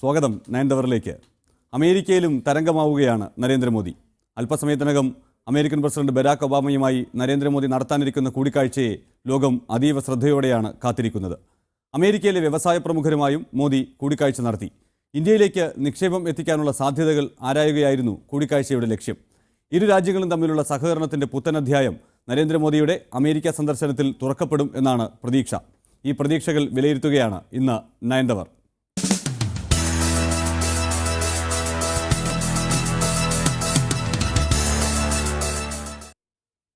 സ്വാഗതം നയൻതവറിലേക്ക്. അമേരിക്കയിലും തരംഗമാവുകയാണ് നരേന്ദ്രമോദി. അല്പസമയത്തിനകം അമേരിക്കൻ പ്രസിഡന്റ് ബരാക് ഒബാമയുമായി നരേന്ദ്രമോദി നടത്താനിരിക്കുന്ന കൂടിക്കാഴ്ചയെ ലോകം അതീവ ശ്രദ്ധയോടെയാണ് കാത്തിരിക്കുന്നത്. അമേരിക്കയിലെ വ്യവസായ പ്രമുഖരുമായും മോദി കൂടിക്കാഴ്ച നടത്തി. ഇന്ത്യയിലേക്ക് നിക്ഷേപം എത്തിക്കാനുള്ള സാധ്യതകൾ ആരായുകയായിരുന്നു കൂടിക്കാഴ്ചയുടെ ലക്ഷ്യം. ഇരു രാജ്യങ്ങളും തമ്മിലുള്ള സഹകരണത്തിന്റെ പുത്തനധ്യായം നരേന്ദ്രമോദിയുടെ അമേരിക്ക സന്ദർശനത്തിൽ തുറക്കപ്പെടും എന്നാണ് പ്രതീക്ഷ. ഈ പ്രതീക്ഷകൾ വിലയിരുത്തുകയാണ് ഇന്ന് നയൻതവർ.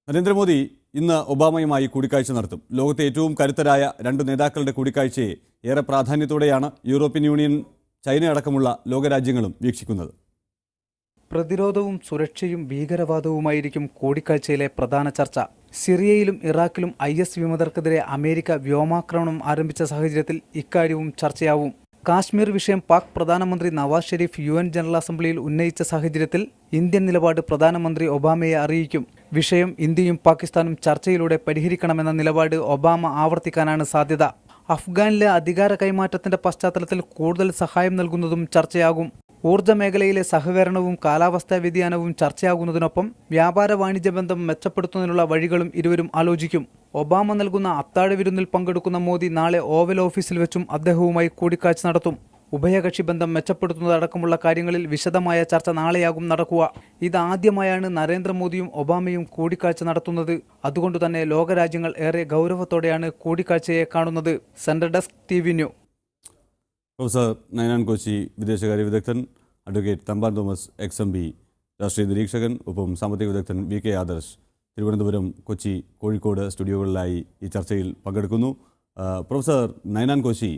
നരേന്ദ്രമോദി ഇന്ന് ഒബാമയുമായി കൂടിക്കാഴ്ച നടത്തും. ലോകത്തെ ഏറ്റവും കരുത്തരായ രണ്ട് നേതാക്കളുടെ കൂടിക്കാഴ്ചയെ ഏറെ പ്രാധാന്യത്തോടെയാണ് യൂറോപ്യൻ യൂണിയൻ, ചൈനയടക്കമുള്ള ലോകരാജ്യങ്ങളും വീക്ഷിക്കുന്നത്. പ്രതിരോധവും സുരക്ഷയും ഭീകരവാദവുമായിരിക്കും കൂടിക്കാഴ്ചയിലെ പ്രധാന ചർച്ച. സിറിയയിലും ഇറാഖിലും IS വിമതർക്കെതിരെ അമേരിക്ക വ്യോമാക്രമണം ആരംഭിച്ച സാഹചര്യത്തിൽ ഇക്കാര്യവും ചർച്ചയാവും. കാശ്മീർ വിഷയം പാക് പ്രധാനമന്ത്രി നവാസ് ഷെരീഫ് UN ജനറൽ അസംബ്ലിയിൽ ഉന്നയിച്ച സാഹചര്യത്തിൽ ഇന്ത്യൻ നിലപാട് പ്രധാനമന്ത്രി ഒബാമയെ അറിയിക്കും. വിഷയം ഇന്ത്യയും പാകിസ്ഥാനും ചർച്ചയിലൂടെ പരിഹരിക്കണമെന്ന നിലപാട് ഒബാമ ആവർത്തിക്കാനാണ് സാധ്യത. അഫ്ഗാനിലെ അധികാര കൈമാറ്റത്തിന്റെ പശ്ചാത്തലത്തിൽ കൂടുതൽ സഹായം നൽകുന്നതും ചർച്ചയാകും. ഊർജ്ജ മേഖലയിലെ സഹകരണവും കാലാവസ്ഥാ വ്യതിയാനവും ചർച്ചയാകുന്നതിനൊപ്പം വ്യാപാര വാണിജ്യ ബന്ധം മെച്ചപ്പെടുത്തുന്നതിനുള്ള വഴികളും ഇരുവരും ആലോചിക്കും. ഒബാമ നൽകുന്ന അത്താഴ വിരുന്നിൽ പങ്കെടുക്കുന്ന മോദി നാളെ ഓവൽ ഓഫീസിൽ വെച്ചും അദ്ദേഹവുമായി കൂടിക്കാഴ്ച നടത്തും. ഉഭയകക്ഷി ബന്ധം മെച്ചപ്പെടുത്തുന്നതടക്കമുള്ള കാര്യങ്ങളിൽ വിശദമായ ചർച്ച നാളെയാകും നടക്കുക. ഇതാദ്യമായാണ് നരേന്ദ്രമോദിയും ഒബാമയും കൂടിക്കാഴ്ച നടത്തുന്നത്. അതുകൊണ്ടുതന്നെ ലോകരാജ്യങ്ങൾ ഏറെ ഗൗരവത്തോടെയാണ് കൂടിക്കാഴ്ചയെ കാണുന്നത്. Central desk TV news. Professor Ninan Koshy, വിദേശകാര്യ വിദഗ്ധൻ, അഡ്വക്കേറ്റ് തമ്പാൻ തോമസ് XMB രാഷ്ട്രീയ നിരീക്ഷകൻ, ഒപ്പം സാമ്പത്തിക വിദഗ്ധൻ VK ആദർശ് തിരുവനന്തപുരം, കൊച്ചി, കോഴിക്കോട് സ്റ്റുഡിയോകളിലായി ഈ ചർച്ചയിൽ പങ്കെടുക്കുന്നു. പ്രൊഫസർ നൈനാൻ കോശി,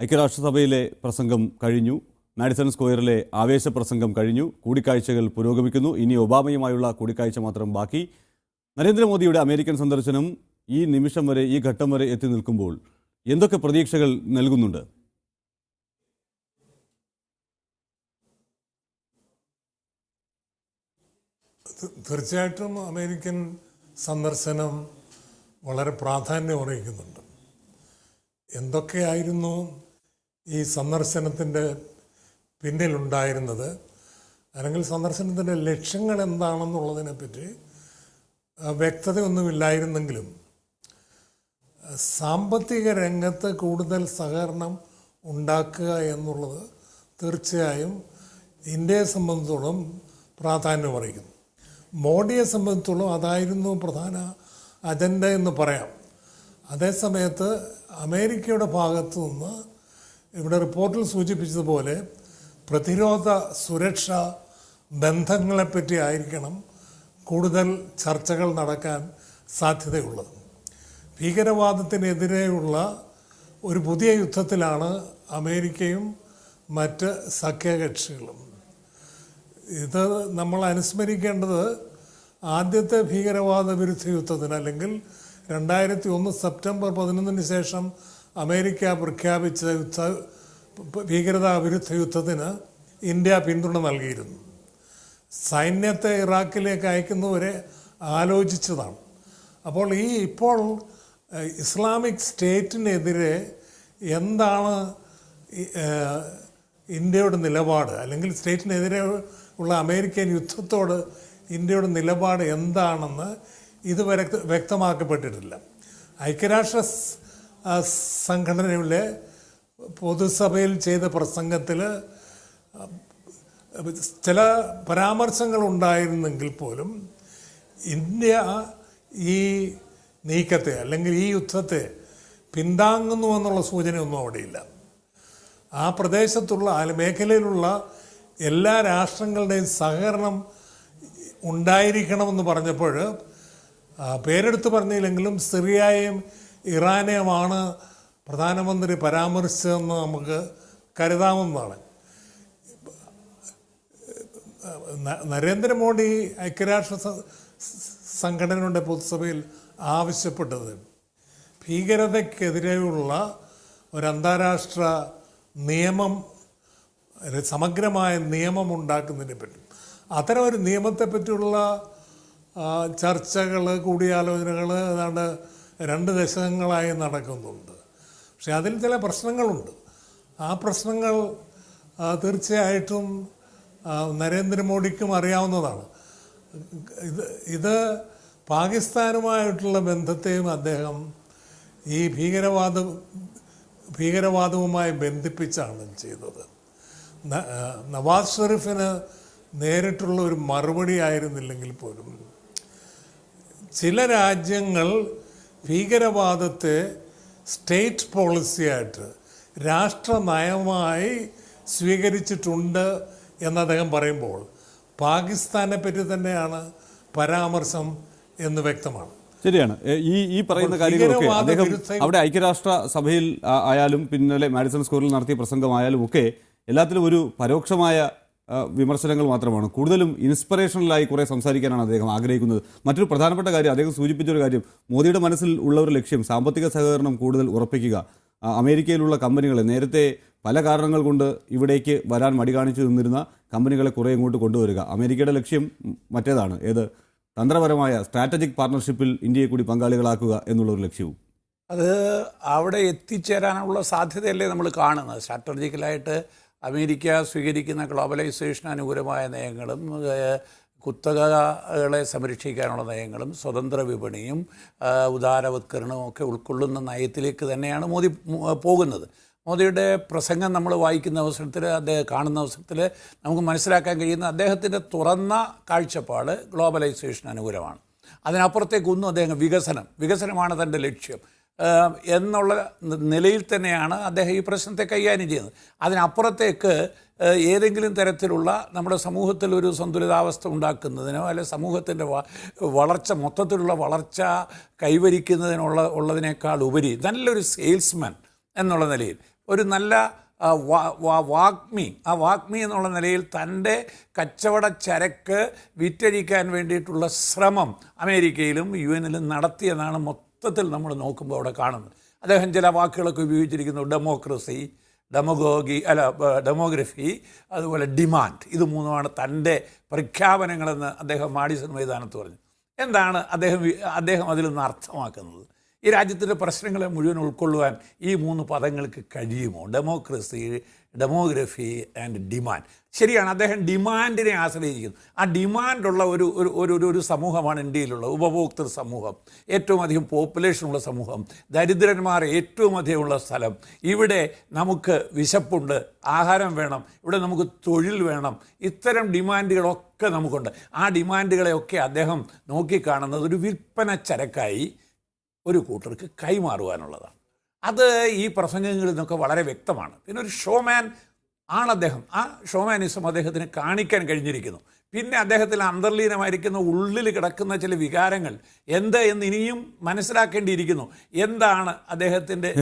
ഐക്യരാഷ്ട്രസഭയിലെ പ്രസംഗം കഴിഞ്ഞു, മാഡിസൺ സ്ക്വയറിലെ ആവേശ പ്രസംഗം കഴിഞ്ഞു, കൂടിക്കാഴ്ചകൾ പുരോഗമിക്കുന്നു. ഇനി ഒബാമയുമായുള്ള കൂടിക്കാഴ്ച മാത്രം ബാക്കി. നരേന്ദ്രമോദിയുടെ അമേരിക്കൻ സന്ദർശനം ഈ നിമിഷം വരെ, ഈ ഘട്ടം വരെ എത്തി നിൽക്കുമ്പോൾ എന്തൊക്കെ പ്രതീക്ഷകൾ നൽകുന്നുണ്ട്? തീർച്ചയായിട്ടും അമേരിക്കൻ സന്ദർശനം വളരെ പ്രാധാന്യം അറിയിക്കുന്നുണ്ട്. എന്തൊക്കെയായിരുന്നു ഈ സന്ദർശനത്തിൻ്റെ പിന്നിലുണ്ടായിരുന്നത്, അല്ലെങ്കിൽ സന്ദർശനത്തിൻ്റെ ലക്ഷ്യങ്ങൾ എന്താണെന്നുള്ളതിനെപ്പറ്റി വ്യക്തതയൊന്നുമില്ലായിരുന്നെങ്കിലും സാമ്പത്തിക രംഗത്ത് കൂടുതൽ സഹകരണം ഉണ്ടാക്കുക എന്നുള്ളത് തീർച്ചയായും ഇന്ത്യയെ സംബന്ധിച്ചോളം പ്രാധാന്യം അറിയിക്കുന്നു. മോഡിയെ സംബന്ധിച്ചോളം അതായിരുന്നു പ്രധാന അജണ്ട എന്ന് പറയാം. അതേസമയത്ത് അമേരിക്കയുടെ ഭാഗത്തു നിന്ന് ഇവിടെ റിപ്പോർട്ടിൽ സൂചിപ്പിച്ചതുപോലെ പ്രതിരോധ സുരക്ഷ ബന്ധങ്ങളെപ്പറ്റി ആയിരിക്കണം കൂടുതൽ ചർച്ചകൾ നടക്കാൻ സാധ്യതയുള്ളത്. ഭീകരവാദത്തിനെതിരെയുള്ള ഒരു പുതിയ യുദ്ധത്തിലാണ് അമേരിക്കയും മറ്റ് സഖ്യകക്ഷികളും. ഇത് നമ്മൾ അനുസ്മരിക്കേണ്ടത് ആദ്യത്തെ ഭീകരവാദ വിരുദ്ധ യുദ്ധത്തിന്, അല്ലെങ്കിൽ 2001 സെപ്റ്റംബർ 11 ശേഷം അമേരിക്ക പ്രഖ്യാപിച്ച ഭീകരതാ വിരുദ്ധ യുദ്ധത്തിന് ഇന്ത്യ പിന്തുണ നൽകിയിരുന്നു. സൈന്യത്തെ ഇറാഖിലേക്ക് അയക്കുന്നവരെ ആലോചിച്ചതാണ്. അപ്പോൾ ഇപ്പോൾ ഇസ്ലാമിക് സ്റ്റേറ്റിനെതിരെ എന്താണ് ഇന്ത്യയുടെ നിലപാട്, അല്ലെങ്കിൽ സ്റ്റേറ്റിനെതിരെ ഉള്ള അമേരിക്കൻ യുദ്ധത്തോട് ഇന്ത്യയുടെ നിലപാട് എന്താണെന്ന് ഇതുവരെ വ്യക്തമാക്കപ്പെട്ടിട്ടില്ല. ഐക്യരാഷ്ട്ര സംഘടനയിലെ പൊതുസഭയിൽ ചെയ്ത പ്രസംഗത്തിൽ ചില പരാമർശങ്ങൾ ഉണ്ടായിരുന്നെങ്കിൽ പോലും ഇന്ത്യ ഈ നീക്കത്തെ, അല്ലെങ്കിൽ ഈ യുദ്ധത്തെ പിന്താങ്ങുന്നു എന്നുള്ള സൂചനയൊന്നും അവിടെയില്ല. ആ പ്രദേശത്തുള്ള മേഖലയിലുള്ള എല്ലാ രാഷ്ട്രങ്ങളുടെയും സഹകരണം ഉണ്ടായിരിക്കണമെന്ന് പറഞ്ഞപ്പോൾ പേരെടുത്ത് പറഞ്ഞില്ലെങ്കിലും സിറിയയും ഇറാനെയുമാണ് പ്രധാനമന്ത്രി പരാമർശിച്ചതെന്ന് നമുക്ക് കരുതാവുന്നതാണ്. നരേന്ദ്രമോദി ഐക്യരാഷ്ട്ര സംഘടനയുടെ പൊതുസഭയിൽ ആവശ്യപ്പെട്ടത് ഭീകരതയ്ക്കെതിരെയുള്ള ഒരു അന്താരാഷ്ട്ര നിയമം, സമഗ്രമായ നിയമം ഉണ്ടാക്കുന്നതിനെ പറ്റി, അത്തരം ഒരു നിയമത്തെപ്പറ്റിയുള്ള ചർച്ചകൾ, കൂടിയാലോചനകൾ ഏതാണ്ട് 2 ദശകങ്ങളായി നടക്കുന്നുണ്ട്. പക്ഷെ അതിൽ ചില പ്രശ്നങ്ങളുണ്ട്. ആ പ്രശ്നങ്ങൾ തീർച്ചയായിട്ടും നരേന്ദ്രമോദിക്കും അറിയാവുന്നതാണ്. ഇത് പാകിസ്ഥാനുമായിട്ടുള്ള ബന്ധത്തെയും അദ്ദേഹം ഈ ഭീകരവാദവുമായി ബന്ധിപ്പിച്ചാണ് ചെയ്തത്. നവാസ് ഷെരീഫിന് നേരിട്ടുള്ള ഒരു മറുപടി ആയിരുന്നില്ലെങ്കിൽ പോലും ചില രാജ്യങ്ങൾ ഭീകരവാദത്തെ സ്റ്റേറ്റ് പോളിസിയായിട്ട് രാഷ്ട്ര നയമായി സ്വീകരിച്ചിട്ടുണ്ട് എന്ന് അദ്ദേഹം പറയുമ്പോൾ പാകിസ്ഥാനെ പറ്റി തന്നെയാണ് പരാമർശം എന്ന് വ്യക്തമാണ്. ശരിയാണ്. ഈ പറയുന്ന കാര്യങ്ങളൊക്കെ അദ്ദേഹം അവിടെ ഐക്യരാഷ്ട്ര സഭയിൽ ആയാലും പിന്നലെ മാഡിസൺ സ്ക്വയറിൽ നടത്തിയ പ്രസംഗമായാലും ഒക്കെ എല്ലാത്തിലും ഒരു പരോക്ഷമായ വിമർശനങ്ങൾ മാത്രമാണ്. കൂടുതലും ഇൻസ്പിറേഷണലായി കുറേ സംസാരിക്കാനാണ് അദ്ദേഹം ആഗ്രഹിക്കുന്നത്. മറ്റൊരു പ്രധാനപ്പെട്ട കാര്യം അദ്ദേഹം സൂചിപ്പിച്ചൊരു കാര്യം, മോദിയുടെ മനസ്സിൽ ഉള്ള ഒരു ലക്ഷ്യം സാമ്പത്തിക സഹകരണം കൂടുതൽ ഉറപ്പിക്കുക. അമേരിക്കയിലുള്ള കമ്പനികളെ നേരത്തെ പല കാരണങ്ങൾ കൊണ്ട് ഇവിടേക്ക് വരാൻ മടി കാണിച്ചു നിന്നിരുന്ന കമ്പനികളെ കുറേ ഇങ്ങോട്ട് കൊണ്ടുവരിക. അമേരിക്കയുടെ ലക്ഷ്യം മറ്റേതാണ്, ഏത് തന്ത്രപരമായ സ്ട്രാറ്റജിക് പാർട്ണർഷിപ്പിൽ ഇന്ത്യയെ കൂടി പങ്കാളികളാക്കുക എന്നുള്ളൊരു ലക്ഷ്യവും. അത് അവിടെ എത്തിച്ചേരാനുള്ള സാധ്യതയല്ലേ നമ്മൾ കാണുന്നത്. സ്ട്രാറ്റജിക്കലായിട്ട് അമേരിക്ക സ്വീകരിക്കുന്ന ഗ്ലോബലൈസേഷൻ അനുകൂലമായ നയങ്ങളും കുത്തകകളെ സംരക്ഷിക്കാനുള്ള നയങ്ങളും സ്വതന്ത്ര വിപണിയും ഉദാരവത്കരണവും ഒക്കെ ഉൾക്കൊള്ളുന്ന നയത്തിലേക്ക് തന്നെയാണ് മോദി പോകുന്നത്. മോദിയുടെ പ്രസംഗം നമ്മൾ വായിക്കുന്ന അവസരത്തിൽ, അദ്ദേഹം കാണുന്ന അവസരത്തിൽ നമുക്ക് മനസ്സിലാക്കാൻ കഴിയുന്ന അദ്ദേഹത്തിൻ്റെ തുറന്ന കാഴ്ചപ്പാട് ഗ്ലോബലൈസേഷൻ അനുകൂലമാണ്. അതിനപ്പുറത്തേക്കൊന്നും അദ്ദേഹം വികസനമാണ് തൻ്റെ ലക്ഷ്യം എന്നുള്ള നിലയിൽ തന്നെയാണ് അദ്ദേഹം ഈ പ്രശ്നത്തെ കൈകാര്യം ചെയ്യുന്നത്. അതിനപ്പുറത്തേക്ക് ഏതെങ്കിലും തരത്തിലുള്ള നമ്മുടെ സമൂഹത്തിൽ ഒരു സന്തുലിതാവസ്ഥ ഉണ്ടാക്കുന്നതിനോ അല്ലെങ്കിൽ സമൂഹത്തിൻ്റെ മൊത്തത്തിലുള്ള വളർച്ച ഉള്ളതിനേക്കാൾ ഉപരി നല്ലൊരു സെയിൽസ്മാൻ എന്നുള്ള നിലയിൽ, ഒരു നല്ല വാഗ്മി എന്നുള്ള നിലയിൽ തൻ്റെ കച്ചവട ചരക്ക് വിറ്റഴിക്കാൻ വേണ്ടിയിട്ടുള്ള ശ്രമം അമേരിക്കയിലും UN-ലും നടത്തിയെന്നാണ് മൊത്തത്തിൽ നമ്മൾ നോക്കുമ്പോൾ അവിടെ കാണുന്നത്. അദ്ദേഹം ചില വാക്കുകളൊക്കെ ഉപയോഗിച്ചിരിക്കുന്നു. ഡെമോഗ്രഫി, അതുപോലെ ഡിമാൻഡ്. ഇത് മൂന്നുമാണ് തൻ്റെ പ്രഖ്യാപനങ്ങളെന്ന് അദ്ദേഹം മാഡിസൺ മൈതാനത്ത് പറഞ്ഞു. എന്താണ് അദ്ദേഹം അതിൽ നിന്ന് അർത്ഥമാക്കുന്നത്? ഈ രാജ്യത്തിൻ്റെ പ്രശ്നങ്ങളെ മുഴുവൻ ഉൾക്കൊള്ളുവാൻ ഈ മൂന്ന് പദങ്ങൾക്ക് കഴിയുമോ? Demography and demand. ശരിയാണ്, അദ്ദേഹം ഡിമാൻഡിനെ ആശ്രയിക്കുന്നു. ആ ഡിമാൻഡുള്ള ഒരു സമൂഹമാണ് ഇന്ത്യയിലുള്ള ഉപഭോക്തൃ സമൂഹം, ഏറ്റവും അധികം പോപ്പുലേഷനുള്ള സമൂഹം, ദരിദ്രന്മാർ ഏറ്റവും അധികമുള്ള സ്ഥലം. ഇവിടെ നമുക്ക് വിശപ്പുണ്ട്, ആഹാരം വേണം, ഇവിടെ നമുക്ക് തൊഴിൽ വേണം, ഇത്തരം ഡിമാൻഡുകളൊക്കെ നമുക്കുണ്ട്. ആ ഡിമാൻഡുകളെയൊക്കെ അദ്ദേഹം നോക്കിക്കാണുന്നത് ഒരു വിൽപ്പന ചരക്കായി ഒരു കൂട്ടർക്ക് കൈമാറുവാനുള്ളതാണ്. അത് ഈ പ്രസംഗങ്ങളിൽ നിന്നൊക്കെ വളരെ വ്യക്തമാണ്. പിന്നെ ഒരു ഷോമാൻ ആണ് അദ്ദേഹം. ആ ഷോമാനിസം അദ്ദേഹത്തിന് കാണിക്കാൻ കഴിഞ്ഞിരിക്കുന്നു. പിന്നെ അദ്ദേഹത്തിൽ അന്തർലീനമായിരിക്കുന്ന ഉള്ളിൽ കിടക്കുന്ന ചില വികാരങ്ങൾ എന്ത് എന്ന് ഇനിയും മനസ്സിലാക്കേണ്ടിയിരിക്കുന്നു. എന്താണ് അദ്ദേഹത്തിൻ്റെ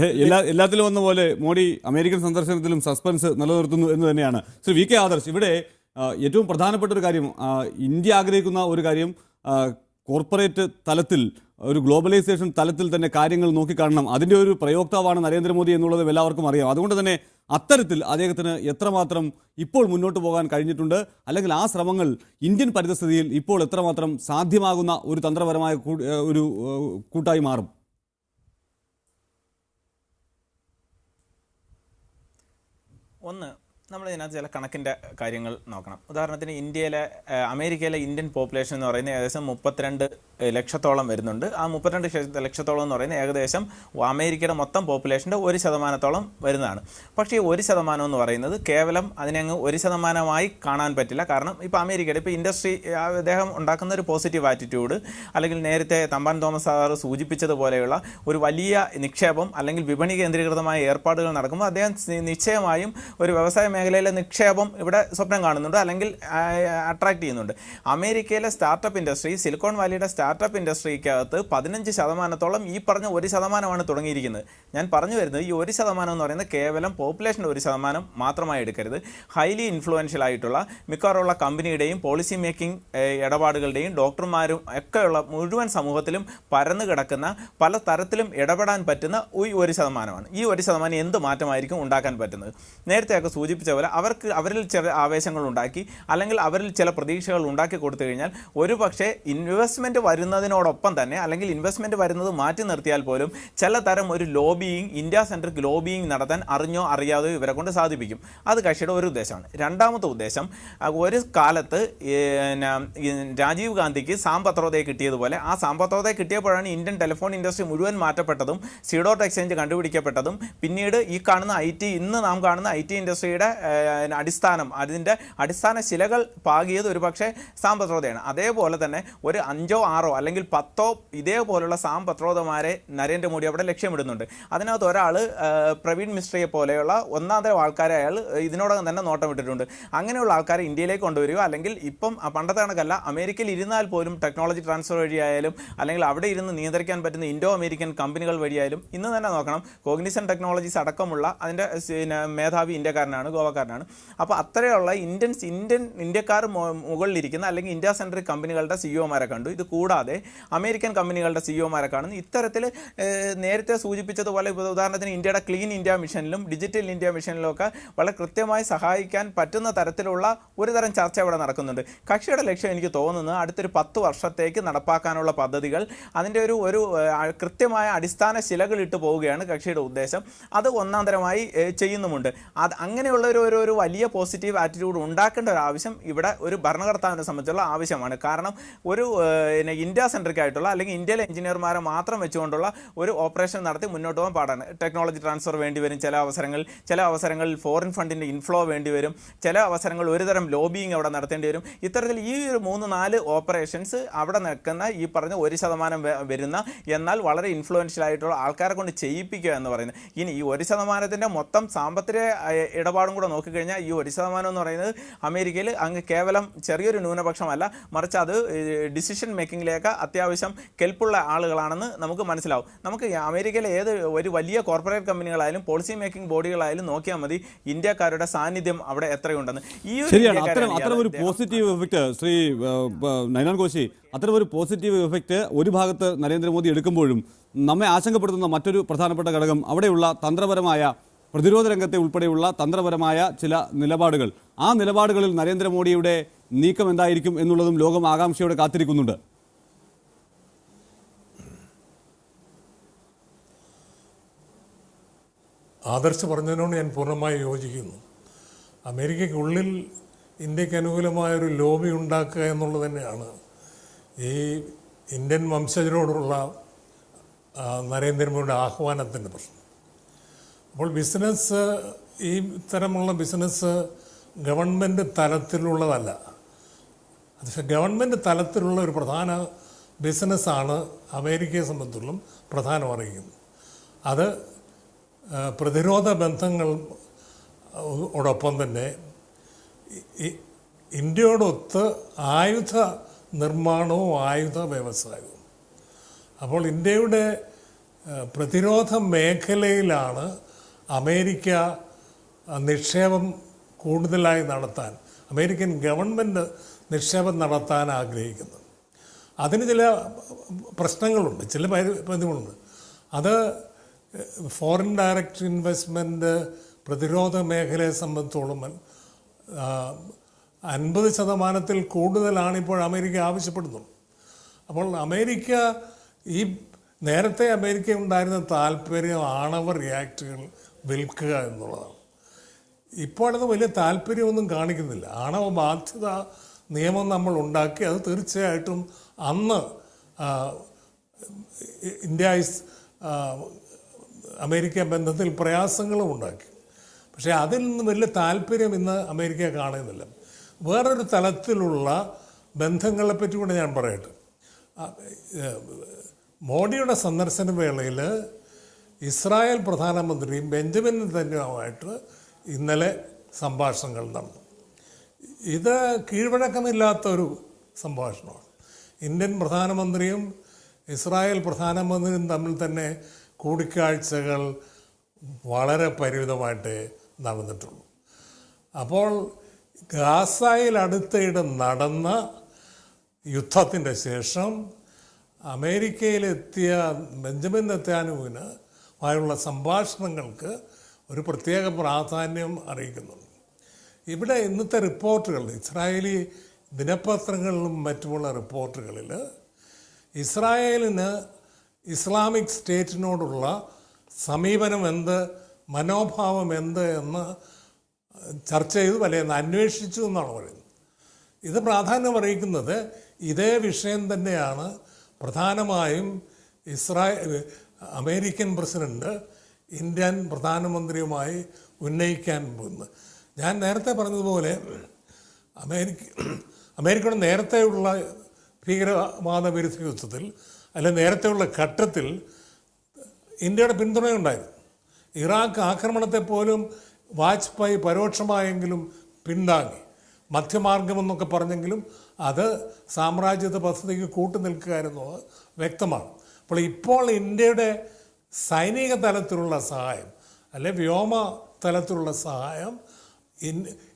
എല്ലാത്തിലും വന്ന പോലെ മോഡി അമേരിക്കൻ സന്ദർശനത്തിലും സസ്പെൻസ് നിലനിർത്തുന്നു എന്ന് തന്നെയാണ്. ശ്രീ VK ആദർശ്, ഇവിടെ ഏറ്റവും പ്രധാനപ്പെട്ട ഒരു കാര്യം, ഇന്ത്യ ആഗ്രഹിക്കുന്ന ഒരു കാര്യം, കോർപ്പറേറ്റ് തലത്തിൽ ഒരു ഗ്ലോബലൈസേഷൻ തലത്തിൽ തന്നെ കാര്യങ്ങൾ നോക്കിക്കാണണം. അതിൻ്റെ ഒരു പ്രയോക്താവാണ് നരേന്ദ്രമോദി എന്നുള്ളത് എല്ലാവർക്കും അറിയാം. അതുകൊണ്ട് തന്നെ അത്തരത്തിൽ അദ്ദേഹത്തിന് എത്രമാത്രം ഇപ്പോൾ മുന്നോട്ട് പോകാൻ കഴിഞ്ഞിട്ടുണ്ട്, അല്ലെങ്കിൽ ആ ശ്രമങ്ങൾ ഇന്ത്യൻ പരിതസ്ഥിതിയിൽ ഇപ്പോൾ എത്രമാത്രം സാധ്യമാകുന്ന ഒരു തന്ത്രപരമായ ഒരു കൂട്ടായി മാറും? ഒന്ന്, നമ്മൾ ഇതിനകത്ത് ചില കണക്കിൻ്റെ കാര്യങ്ങൾ നോക്കണം. ഉദാഹരണത്തിന് അമേരിക്കയിലെ ഇന്ത്യൻ പോപ്പുലേഷൻ എന്ന് പറയുന്നത് ഏകദേശം 32 ലക്ഷത്തോളം വരുന്നുണ്ട്. ആ 32 ലക്ഷത്തോളം എന്ന് പറയുന്നത് ഏകദേശം അമേരിക്കയുടെ മൊത്തം പോപ്പുലേഷൻ്റെ 1% വരുന്നതാണ്. പക്ഷേ ഈ 1% എന്ന് പറയുന്നത് കേവലം അതിനങ്ങ് 1% കാണാൻ പറ്റില്ല. കാരണം ഇപ്പോൾ അമേരിക്കയുടെ ഇൻഡസ്ട്രി അദ്ദേഹം ഉണ്ടാക്കുന്ന ഒരു പോസിറ്റീവ് ആറ്റിറ്റ്യൂഡ്, അല്ലെങ്കിൽ നേരത്തെ തമ്പാൻ തോമസ് സാർ സൂചിപ്പിച്ചതുപോലെയുള്ള ഒരു വലിയ നിക്ഷേപം അല്ലെങ്കിൽ വിപണി കേന്ദ്രീകൃതമായ ഏർപ്പാടുകൾ നടക്കുമ്പോൾ അദ്ദേഹം നിശ്ചയമായും ഒരു വ്യവസായ മേഖലയിലെ നിക്ഷേപം ഇവിടെ സ്വപ്നം കാണുന്നുണ്ട്, അല്ലെങ്കിൽ അട്രാക്ട് ചെയ്യുന്നുണ്ട്. അമേരിക്കയിലെ സ്റ്റാർട്ടപ്പ് ഇൻഡസ്ട്രി, സിലിക്കോൺ വാലിയുടെ സ്റ്റാർട്ടപ്പ് ഇൻഡസ്ട്രിക്കകത്ത് 15% ഈ പറഞ്ഞ 1% തുടങ്ങിയിരിക്കുന്നത്. ഞാൻ പറഞ്ഞു വരുന്നത് ഈ 1% എന്ന് പറയുന്നത് കേവലം പോപ്പുലേഷൻ്റെ 1% മാത്രമായി എടുക്കരുത്. ഹൈലി ഇൻഫ്ലുവൻഷ്യൽ ആയിട്ടുള്ള മിക്കവാറുള്ള കമ്പനിയുടെയും പോളിസി മേക്കിംഗ് ഇടപാടുകളുടെയും ഡോക്ടർമാരും ഒക്കെയുള്ള മുഴുവൻ സമൂഹത്തിലും പരന്നു കിടക്കുന്ന പല തരത്തിലും ഇടപെടാൻ പറ്റുന്ന ഈ 1%. ഈ 1% എന്ത് മാറ്റമായിരിക്കും ഉണ്ടാക്കാൻ പറ്റുന്നത്? നേരത്തെയൊക്കെ സൂചിപ്പിച്ച സൂചിപ്പിച്ച പോലെ അവരിൽ ചില ആവേശങ്ങൾ ഉണ്ടാക്കി അല്ലെങ്കിൽ അവരിൽ ചില പ്രതീക്ഷകൾ ഉണ്ടാക്കി കൊടുത്തു കഴിഞ്ഞാൽ ഒരു പക്ഷേ ഇൻവെസ്റ്റ്മെൻറ്റ് വരുന്നതിനോടൊപ്പം തന്നെ അല്ലെങ്കിൽ ഇൻവെസ്റ്റ്മെൻറ്റ് വരുന്നത് മാറ്റി നിർത്തിയാൽ പോലും ചില തരം ഒരു ലോബിയിങ്, ഇന്ത്യ സെൻട്രിക് ലോബിയിങ് നടത്താൻ അറിഞ്ഞോ അറിയാതെയോ ഇവരെ കൊണ്ട് സാധിപ്പിക്കും. അത് കക്ഷിയുടെ ഒരു ഉദ്ദേശമാണ്. രണ്ടാമത്തെ ഉദ്ദേശം, ഒരു കാലത്ത് രാജീവ് ഗാന്ധിക്ക് സാം പത്രോദയെ കിട്ടിയതുപോലെ ആ സാം പത്രോദയെ കിട്ടിയപ്പോഴാണ് ഇന്ത്യൻ ടെലിഫോൺ ഇൻഡസ്ട്രി മുഴുവൻ മാറ്റപ്പെട്ടതും സീഡോട്ട് എക്സ്ചേഞ്ച് കണ്ടുപിടിക്കപ്പെട്ടതും പിന്നീട് ഈ കാണുന്ന ഇന്ന് നാം കാണുന്ന IT ഇൻഡസ്ട്രിയുടെ അതിൻ്റെ അടിസ്ഥാന ശിലകൾ പാകിയത് ഒരു പക്ഷേ സാം പത്രോദയാണ്. അതേപോലെ തന്നെ ഒരു 5 or 6 അല്ലെങ്കിൽ 10 ഇതേപോലുള്ള സാം പത്രോദമാരെ നരേന്ദ്രമോദി അവിടെ ലക്ഷ്യമിടുന്നുണ്ട്. അതിനകത്ത് ഒരാൾ പ്രവീൺ മിശ്രയെ പോലെയുള്ള ഒന്നാന്തരം ആൾക്കാരെ അയാൾ ഇതിനോടകം തന്നെ നോട്ടമിട്ടിട്ടുണ്ട്. അങ്ങനെയുള്ള ആൾക്കാരെ ഇന്ത്യയിലേക്ക് കൊണ്ടുവരിക, അല്ലെങ്കിൽ ഇപ്പം പണ്ടത്തെ കണക്കല്ല, അമേരിക്കയിൽ ഇരുന്നാൽ പോലും ടെക്നോളജി ട്രാൻസ്ഫർ വഴിയായാലും അല്ലെങ്കിൽ അവിടെ ഇരുന്ന് നിയന്ത്രിക്കാൻ പറ്റുന്ന ഇൻഡോ അമേരിക്കൻ കമ്പനികൾ വഴിയായാലും ഇന്ന് തന്നെ നോക്കണം, കോഗ്നിസൻ ടെക്നോളജീസ് അടക്കമുള്ള അതിൻ്റെ മേധാവി ഇന്ത്യക്കാരനാണ്, ഗോവക്കാരനാണ്. അപ്പോൾ അത്രയുള്ള ഇന്ത്യക്കാർ മുകളിലിരിക്കുന്ന അല്ലെങ്കിൽ ഇന്ത്യ സെൻട്രിക് കമ്പനികളുടെ സിഇഒമാരെ കണ്ടു. ഇത് കൂടാതെ അമേരിക്കൻ കമ്പനികളുടെ സിഇഒമാരെ കാണുന്നു. ഇത്തരത്തിൽ നേരത്തെ സൂചിപ്പിച്ചതുപോലെ ഉദാഹരണത്തിന് ഇന്ത്യയുടെ ക്ലീൻ ഇന്ത്യ മിഷനിലും ഡിജിറ്റൽ ഇന്ത്യ മിഷനിലും ഒക്കെ വളരെ കൃത്യമായി സഹായിക്കാൻ പറ്റുന്ന തരത്തിലുള്ള ഒരു തരം ചർച്ച ഇവിടെ നടക്കുന്നുണ്ട്. കക്ഷിയുടെ ലക്ഷ്യം എനിക്ക് തോന്നുന്നത് അടുത്തൊരു 10 വർഷത്തേക്ക് നടപ്പാക്കാനുള്ള പദ്ധതികൾ, അതിൻ്റെ ഒരു കൃത്യമായ അടിസ്ഥാന ശിലകൾ ഇട്ട് പോവുകയാണ് കക്ഷിയുടെ ഉദ്ദേശം. അത് ഒന്നാന്തരമായി ചെയ്യുന്നുമുണ്ട്. അങ്ങനെയുള്ള ഒരു വലിയ പോസിറ്റീവ് ആറ്റിറ്റ്യൂഡ് ഉണ്ടാക്കേണ്ട ഒരു ആവശ്യം ഇവിടെ ഒരു ഭരണകർത്താവിനെ സംബന്ധിച്ചുള്ള ആവശ്യമാണ്. കാരണം ഒരു ഇന്ത്യ സെൻട്രിക് ആയിട്ടുള്ള അല്ലെങ്കിൽ ഇന്ത്യയിലെ എഞ്ചിനീയർമാരെ മാത്രം വെച്ചുകൊണ്ടുള്ള ഒരു ഓപ്പറേഷൻ നടത്തി മുന്നോട്ട് പോകാൻ പാടാണ്. ടെക്നോളജി ട്രാൻസ്ഫർ വേണ്ടി വരും, ചില അവസരങ്ങളിൽ ഫോറിൻ ഫണ്ടിൻ്റെ ഇൻഫ്ലോ വേണ്ടി വരും, ചില അവസരങ്ങളിൽ ഒരുതരം ലോബിയിങ് അവിടെ നടത്തേണ്ടി വരും. ഇത്തരത്തിൽ ഈ ഒരു 3-4 ഓപ്പറേഷൻസ് അവിടെ നിൽക്കുന്ന ഈ പറഞ്ഞ 1% വരുന്ന എന്നാൽ വളരെ ഇൻഫ്ലുവൻഷ്യൽ ആയിട്ടുള്ള ആൾക്കാരെ കൊണ്ട് ചെയ്യിപ്പിക്കുക എന്ന് പറയുന്നത്. ഇനി ഈ 1% മൊത്തം സാമ്പത്തിക ഇടപാടും കൂടെ നോക്കിക്കഴിഞ്ഞാൽ ഈ 1% എന്ന് പറയുന്നത് അമേരിക്കയിൽ അങ്ങ് കേവലം ചെറിയൊരു ന്യൂനപക്ഷമല്ല, മറിച്ച് അത് ഡിസിഷൻ മേക്കിങ്ങിലേക്ക് അത്യാവശ്യം കെൽപ്പുള്ള ആളുകളാണെന്ന് നമുക്ക് മനസ്സിലാവും. നമുക്ക് അമേരിക്കയിലെ ഒരു വലിയ കോർപ്പറേറ്റ് കമ്പനികളായാലും പോളിസി മേക്കിംഗ് ബോഡികളായാലും നോക്കിയാൽ മതി ഇന്ത്യക്കാരുടെ സാന്നിധ്യം അവിടെ എത്രയുണ്ടെന്ന്. ശരിയാണ്. അത്തരം ഒരു പോസിറ്റീവ് എഫക്റ്റ് ശ്രീ നൈനാൻ കോശി, അത്തരം ഒരു പോസിറ്റീവ് എഫക്റ്റ് ഒരു ഭാഗത്ത് നരേന്ദ്രമോദി എടുക്കുമ്പോഴും നമ്മെ ആശങ്കപ്പെടുത്തുന്ന മറ്റൊരു പ്രധാനപ്പെട്ട ഘടകം അവിടെയുള്ള തന്ത്രപരമായ പ്രതിരോധ രംഗത്തെ ഉൾപ്പെടെയുള്ള തന്ത്രപരമായ ചില നിലപാടുകൾ. ആ നിലപാടുകളിൽ നരേന്ദ്രമോദിയുടെ നീക്കം എന്തായിരിക്കും എന്നുള്ളതും ലോകം ആകാംക്ഷയോടെ കാത്തിരിക്കുന്നുണ്ട്. ആദർശ് പറഞ്ഞതിനോട് ഞാൻ പൂർണ്ണമായി യോജിക്കുന്നു. അമേരിക്കയ്ക്കുള്ളിൽ ഇന്ത്യക്ക് അനുകൂലമായൊരു ലോബി ഉണ്ടാക്കുക എന്നുള്ളത് തന്നെയാണ് ഈ ഇന്ത്യൻ വംശജരോടുള്ള നരേന്ദ്രമോദിയുടെ ആഹ്വാനത്തിൻ്റെ പ്രശ്നം. അപ്പോൾ ഈ ഇത്തരമുള്ള ബിസിനസ് ഗവൺമെൻറ് തലത്തിലുള്ളതല്ല. പക്ഷേ ഗവൺമെൻറ് തലത്തിലുള്ള ഒരു പ്രധാന ബിസിനസ്സാണ് അമേരിക്കയെ സംബന്ധിച്ചുള്ള പ്രധാനം അറിയിക്കുന്നത്. അത് പ്രതിരോധ ബന്ധങ്ങളോടൊപ്പം തന്നെ ഇന്ത്യയോടൊത്ത് ആയുധ നിർമ്മാണവും ആയുധ വ്യവസായവും. അപ്പോൾ ഇന്ത്യയുടെ പ്രതിരോധ മേഖലയിലാണ് അമേരിക്ക നിക്ഷേപം കൂടുതലായി നടത്താൻ, അമേരിക്കൻ ഗവൺമെൻറ് നിക്ഷേപം നടത്താൻ ആഗ്രഹിക്കുന്നത്. അതിന് ചില പ്രശ്നങ്ങളുണ്ട്, ചില പരിമിതികളുണ്ട്. അത് ഫോറിൻ ഡയറക്റ്റ് ഇൻവെസ്റ്റ്മെൻറ്റ് പ്രതിരോധ മേഖലയെ സംബന്ധിച്ചോളം 50% കൂടുതലാണ് ഇപ്പോൾ അമേരിക്ക ആവശ്യപ്പെടുന്നത്. അപ്പോൾ അമേരിക്ക നേരത്തെ അമേരിക്ക ഉണ്ടായിരുന്ന താല്പര്യം ആണവ റിയാക്ടറുകൾ വിൽക്കുക എന്നുള്ളതാണ്. ഇപ്പോൾ അത് വലിയ താല്പര്യമൊന്നും കാണിക്കുന്നില്ല. ആണവ ബാധ്യത നിയമം നമ്മൾ ഉണ്ടാക്കി, അത് തീർച്ചയായിട്ടും അന്ന് അമേരിക്ക ബന്ധത്തിൽ പ്രയാസങ്ങളും ഉണ്ടാക്കി. പക്ഷേ അതിൽ നിന്ന് വലിയ താല്പര്യം ഇന്ന് അമേരിക്ക കാണുന്നില്ല. വേറൊരു തലത്തിലുള്ള ബന്ധങ്ങളെപ്പറ്റി കൂടെ ഞാൻ പറയട്ടെ. മോഡിയുടെ സന്ദർശന വേളയിൽ ഇസ്രായേൽ പ്രധാനമന്ത്രിയും ബെഞ്ചമിൻ നെതന്യാഹുവുമായിട്ട് ഇന്നലെ സംഭാഷണങ്ങൾ നടന്നു. ഇത് കീഴ്വഴക്കമില്ലാത്തൊരു സംഭാഷണമാണ്. ഇന്ത്യൻ പ്രധാനമന്ത്രിയും ഇസ്രായേൽ പ്രധാനമന്ത്രിയും തമ്മിൽ തന്നെ കൂടിക്കാഴ്ചകൾ വളരെ പരിമിതമായിട്ടേ നടന്നിട്ടുള്ളൂ. അപ്പോൾ ഗാസയിൽ അടുത്തിടെ നടന്ന യുദ്ധത്തിൻ്റെ ശേഷം അമേരിക്കയിലെത്തിയ ബെഞ്ചമിൻ നെതന്യാഹുവിനുമായുള്ള സംഭാഷണങ്ങൾക്ക് ഒരു പ്രത്യേക പ്രാധാന്യം അറിയിക്കുന്നുണ്ട്. ഇവിടെ ഇന്നത്തെ റിപ്പോർട്ടുകൾ, ഇസ്രായേലി ദിനപത്രങ്ങളിലും മറ്റുമുള്ള റിപ്പോർട്ടുകളിൽ ഇസ്രായേലിന് ഇസ്ലാമിക് സ്റ്റേറ്റിനോടുള്ള സമീപനം എന്ത്, മനോഭാവം എന്ത് എന്ന് ചർച്ച ചെയ്ത് വലയെന്ന് അന്വേഷിച്ചു എന്നാണ് പറയുന്നത്. ഇത് പ്രാധാന്യം അറിയിക്കുന്നത് ഇതേ വിഷയം തന്നെയാണ് പ്രധാനമായും അമേരിക്കൻ പ്രസിഡന്റ് ഇന്ത്യൻ പ്രധാനമന്ത്രിയുമായി ഉന്നയിക്കാൻ പോകുന്നത്. ഞാൻ നേരത്തെ പറഞ്ഞതുപോലെ അമേരിക്കയുടെ നേരത്തെയുള്ള ഭീകരവാദ വിരുദ്ധ യുദ്ധത്തിൽ നേരത്തെയുള്ള ഘട്ടത്തിൽ ഇന്ത്യയുടെ പിന്തുണയുണ്ടായിരുന്നു. ഇറാഖ് ആക്രമണത്തെ പോലും വാജ്പേയി പരോക്ഷമായെങ്കിലും പിന്താങ്ങി. മധ്യമാർഗമെന്നൊക്കെ പറഞ്ഞെങ്കിലും അത് സാമ്രാജ്യത്വ പദ്ധതിക്ക് കൂട്ടുനിൽക്കുക എന്നത് വ്യക്തമാണ്. അപ്പോൾ ഇപ്പോൾ ഇന്ത്യയുടെ സൈനിക തലത്തിലുള്ള സഹായം വ്യോമ തലത്തിലുള്ള സഹായം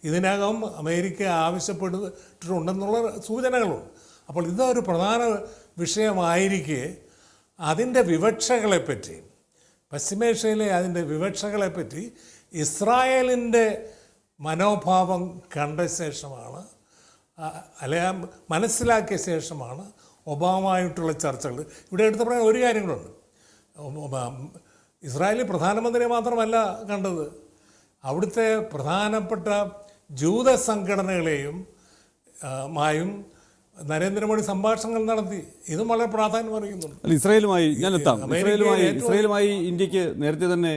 ഇതിനകം അമേരിക്ക ആവശ്യപ്പെട്ടിട്ടുണ്ടെന്നുള്ള സൂചനകളുണ്ട്. അപ്പോൾ ഇതൊരു പ്രധാന വിഷയമായിരിക്കെ അതിൻ്റെ വിവക്ഷകളെപ്പറ്റി, പശ്ചിമേഷ്യയിലെ അതിൻ്റെ വിവക്ഷകളെപ്പറ്റി ഇസ്രായേലിൻ്റെ മനോഭാവം കണ്ട ശേഷമാണ്, മനസ്സിലാക്കിയ ശേഷമാണ് ഒബാമയുമായിട്ടുള്ള ചർച്ചകൾ. ഇവിടെ എടുത്ത് പറയാൻ ഒരു കാര്യം കൂടെ ഉണ്ട്. ഇസ്രായേലി പ്രധാനമന്ത്രിയെ മാത്രമല്ല കണ്ടത്, അവിടുത്തെ പ്രധാനപ്പെട്ട ജൂത സംഘടനകളെയും മായും നരേന്ദ്രമോദി സംഭാഷണങ്ങൾ നടത്തി. ഇതും വളരെ പ്രാധാന്യം അറിയിക്കുന്നുണ്ട്. ഇസ്രായേലുമായി ഞാൻ എത്താം. ഇസ്രായേലുമായി ഇന്ത്യക്ക് നേരത്തെ തന്നെ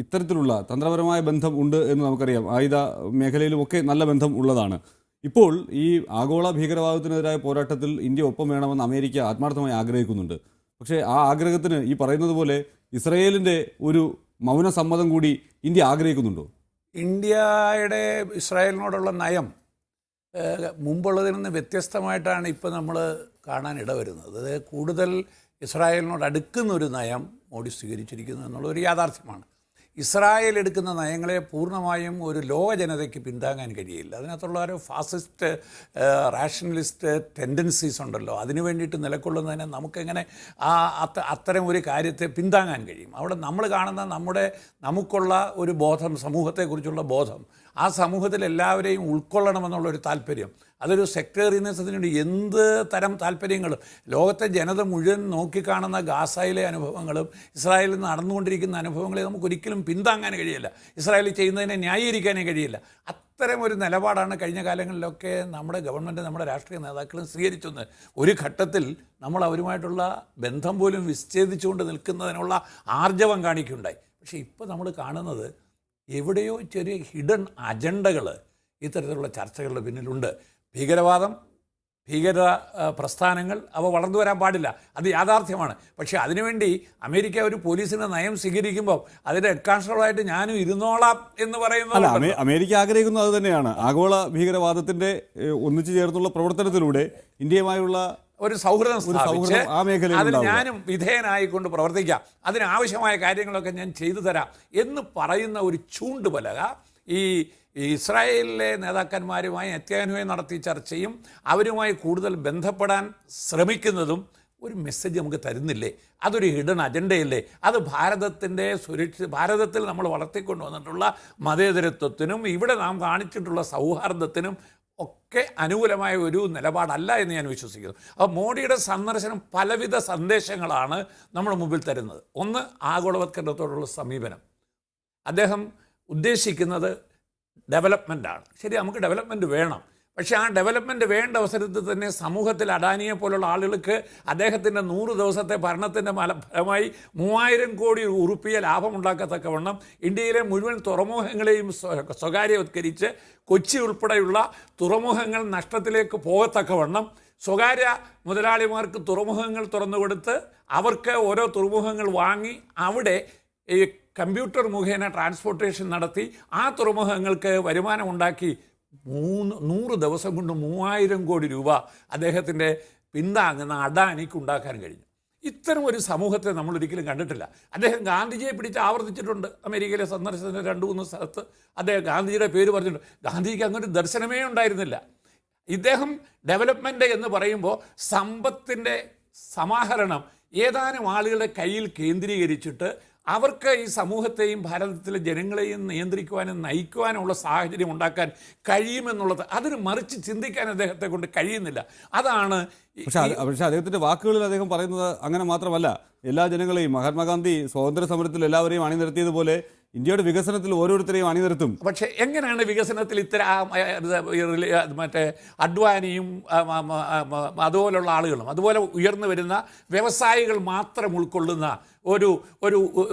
ഇത്തരത്തിലുള്ള തന്ത്രപരമായ ബന്ധം ഉണ്ട് എന്ന് നമുക്കറിയാം. ആയുധ മേഖലയിലുമൊക്കെ നല്ല ബന്ധം ഉള്ളതാണ്. ഇപ്പോൾ ഈ ആഗോള ഭീകരവാദത്തിനെതിരായ പോരാട്ടത്തിൽ ഇന്ത്യ ഒപ്പം വേണമെന്ന് അമേരിക്ക ആത്മാർത്ഥമായി ആഗ്രഹിക്കുന്നുണ്ട്. പക്ഷേ ആ ആഗ്രഹത്തിന് ഈ പറയുന്നത് പോലെ ഇസ്രായേലിൻ്റെ ഒരു മൗന സമ്മതം കൂടി ഇന്ത്യ ആഗ്രഹിക്കുന്നുണ്ടോ? ഇന്ത്യയുടെ ഇസ്രായേലിനോടുള്ള നയം മുമ്പുള്ളതിൽ നിന്ന് വ്യത്യസ്തമായിട്ടാണ് ഇപ്പോൾ നമ്മൾ കാണാൻ ഇടവരുന്നത്. അത് കൂടുതൽ ഇസ്രായേലിനോട് അടുക്കുന്നൊരു നയം മോഡി സ്വീകരിച്ചിരിക്കുന്നു എന്നുള്ളൊരു യാഥാർത്ഥ്യമാണ്. ഇസ്രായേൽ എടുക്കുന്ന നയങ്ങളെ പൂർണ്ണമായും ഒരു ലോക ജനതയ്ക്ക് പിന്താങ്ങാൻ കഴിയില്ല. അതിനകത്തുള്ള ഒരു ഫാസിസ്റ്റ് റാഷണലിസ്റ്റ് ടെൻഡൻസീസ് ഉണ്ടല്ലോ, അതിനു വേണ്ടിയിട്ട് നിലകൊള്ളുന്നതിനെ നമുക്കെങ്ങനെ അത്തരം ഒരു കാര്യത്തെ പിന്താങ്ങാൻ കഴിയും? അവിടെ നമ്മൾ കാണുന്ന നമുക്കുള്ള ഒരു ബോധം, സമൂഹത്തെക്കുറിച്ചുള്ള ബോധം, ആ സമൂഹത്തിൽ എല്ലാവരെയും ഉൾക്കൊള്ളണമെന്നുള്ളൊരു താല്പര്യം, അതൊരു സെക്ടേറിയനിസത്തിന് വേണ്ടി എന്ത് തരം താല്പര്യങ്ങളും ലോകത്തെ ജനത മുഴുവൻ നോക്കിക്കാണുന്ന ഗാസയിലെ അനുഭവങ്ങളും ഇസ്രായേലിൽ നടന്നുകൊണ്ടിരിക്കുന്ന അനുഭവങ്ങളെ നമുക്കൊരിക്കലും പിന്താങ്ങാൻ കഴിയില്ല. ഇസ്രായേൽ ചെയ്യുന്നതിനെ ന്യായീകരിക്കാനേ കഴിയില്ല. അത്തരം ഒരു നിലപാടാണ് കഴിഞ്ഞ കാലങ്ങളിലൊക്കെ നമ്മുടെ ഗവൺമെൻറ്, നമ്മുടെ രാഷ്ട്രീയ നേതാക്കളും സ്വീകരിച്ചത്. ഒരു ഘട്ടത്തിൽ നമ്മൾ അവരുമായിട്ടുള്ള ബന്ധം പോലും വിച്ഛേദിച്ചുകൊണ്ട് നിൽക്കുന്നതിനുള്ള ആർജവം കാണിക്കുകയുണ്ടായി. പക്ഷേ ഇപ്പോൾ നമ്മൾ കാണുന്നത് എവിടെയോ ചെറിയ ഹിഡൻ അജണ്ടകൾ ഇത്തരത്തിലുള്ള ചർച്ചകളുടെ പിന്നിലുണ്ട്. ഭീകരവാദം, ഭീകര പ്രസ്ഥാനങ്ങൾ അവ വളർന്നു വരാൻ പാടില്ല, അത് യാഥാർത്ഥ്യമാണ്. പക്ഷേ അതിനുവേണ്ടി അമേരിക്ക ഒരു പോലീസിൻ്റെ നയം സ്വീകരിക്കുമ്പോൾ അതിൻ്റെ ഹെഡ് കോൺസ്റ്റബിളായിട്ട് ഞാനും ഇരുന്നോളാം എന്ന് പറയുന്നത് അമേരിക്ക ആഗ്രഹിക്കുന്നത് അത് തന്നെയാണ്. ആഗോള ഭീകരവാദത്തിൻ്റെ ഒന്നിച്ചു ചേർന്നുള്ള പ്രവർത്തനത്തിലൂടെ ഇന്ത്യയുമായുള്ള ഒരു സൗഹൃദം സ്ഥാപിച്ച് ആ മേഖലയിൽ അതിന് ഞാനും വിധേയനായിക്കൊണ്ട് പ്രവർത്തിക്കാം, അതിനാവശ്യമായ കാര്യങ്ങളൊക്കെ ഞാൻ ചെയ്തു തരാം എന്ന് പറയുന്ന ഒരു ചൂണ്ടുപലക ഈ ഇസ്രായേലിലെ നേതാക്കന്മാരുമായി നെതന്യാഹുവുമായി നടത്തിയ ചർച്ചയും അവരുമായി കൂടുതൽ ബന്ധപ്പെടാൻ ശ്രമിക്കുന്നതും ഒരു മെസ്സേജ് നമുക്ക് തരുന്നില്ലേ? അതൊരു ഹിഡൻ അജണ്ടയല്ലേ? അത് ഭാരതത്തിൽ നമ്മൾ വളർത്തിക്കൊണ്ട് വന്നിട്ടുള്ള മതേതരത്വത്തിനും ഇവിടെ നാം കാണിച്ചിട്ടുള്ള സൗഹാർദ്ദത്തിനും ഒക്കെ അനുകൂലമായ ഒരു നിലപാടല്ല എന്ന് ഞാൻ വിശ്വസിക്കുന്നു. അപ്പോൾ മോഡിയുടെ സന്ദർശനം പലവിധ സന്ദേശങ്ങളാണ് നമ്മുടെ മുമ്പിൽ തരുന്നത്. ഒന്ന്, ആഗോളവത്കരണത്തോടുള്ള സമീപനം. അദ്ദേഹം ഉദ്ദേശിക്കുന്നത് ഡെവലപ്മെൻറ്റാണ്. ശരി, നമുക്ക് ഡെവലപ്മെൻറ്റ് വേണം. പക്ഷേ ആ ഡെവലപ്മെൻറ്റ് വേണ്ട അവസരത്തിൽ തന്നെ സമൂഹത്തിൽ അഡാനിയെ പോലുള്ള ആളുകൾക്ക് അദ്ദേഹത്തിൻ്റെ 100 ദിവസത്തെ ഭരണത്തിൻ്റെ ഫലമായി 3000 കോടി ഉറുപ്പിക ലാഭമുണ്ടാക്കത്തക്കവണ്ണം ഇന്ത്യയിലെ മുഴുവൻ തുറമുഖങ്ങളെയും സ്വകാര്യവത്കരിച്ച് കൊച്ചി ഉൾപ്പെടെയുള്ള തുറമുഖങ്ങൾ നഷ്ടത്തിലേക്ക് പോകത്തക്കവണ്ണം സ്വകാര്യ മുതലാളിമാർക്ക് തുറമുഖങ്ങൾ തുറന്നുകൊടുത്ത് അവർക്ക് ഓരോ തുറമുഖങ്ങൾ വാങ്ങി അവിടെ ഈ കമ്പ്യൂട്ടർ മുഖേന ട്രാൻസ്പോർട്ടേഷൻ നടത്തി ആ തുറമുഖങ്ങൾക്ക് വരുമാനമുണ്ടാക്കി 100 ദിവസം കൊണ്ട് 3000 കോടി രൂപ അദ്ദേഹത്തിൻ്റെ പിന്താങ്ങുന്ന അഡാനിക്ക് ഉണ്ടാക്കാൻ കഴിഞ്ഞു. ഇത്തരം ഒരു സമൂഹത്തെ നമ്മൾ ഒരിക്കലും കണ്ടിട്ടില്ല. അദ്ദേഹം ഗാന്ധിജിയെ പിടിച്ച് ആവർത്തിച്ചിട്ടുണ്ട്. അമേരിക്കയിലെ സന്ദർശനത്തിന് 2-3 സ്ഥലത്ത് അദ്ദേഹം ഗാന്ധിജിയുടെ പേര് പറഞ്ഞിട്ടുണ്ട്. ഗാന്ധിജിക്ക് അങ്ങനെ ഒരു ദർശനമേ ഉണ്ടായിരുന്നില്ല. ഇദ്ദേഹം ഡെവലപ്മെൻറ്റ് എന്ന് പറയുമ്പോൾ സമ്പത്തിൻ്റെ സമാഹരണം ഏതാനും ആളുകളുടെ കയ്യിൽ കേന്ദ്രീകരിച്ചിട്ട് അവർക്ക് ഈ സമൂഹത്തെയും ഭാരതത്തിലെ ജനങ്ങളെയും നിയന്ത്രിക്കുവാനും നയിക്കുവാനുമുള്ള സാഹചര്യം ഉണ്ടാക്കാൻ കഴിയുമെന്നുള്ളത് അതിന് മറിച്ച് ചിന്തിക്കാൻ അദ്ദേഹത്തെ കൊണ്ട് കഴിയുന്നില്ല. അതാണ് പക്ഷേ അദ്ദേഹത്തിന്റെ വാക്കുകളിൽ അദ്ദേഹം പറയുന്നത് അങ്ങനെ മാത്രമല്ല. എല്ലാ ജനങ്ങളെയും മഹാത്മാഗാന്ധി സ്വാതന്ത്ര്യ സമരത്തിൽ എല്ലാവരെയും അണിനിരത്തിയതുപോലെ ഇന്ത്യയുടെ വികസനത്തിൽ ഓരോരുത്തരെയും അണിനിരത്തും. പക്ഷേ എങ്ങനെയാണ് വികസനത്തിൽ മറ്റേ അഡ്വാനിയും അതുപോലുള്ള ആളുകളും അതുപോലെ ഉയർന്നു വരുന്ന വ്യവസായികൾ മാത്രം ഉൾക്കൊള്ളുന്ന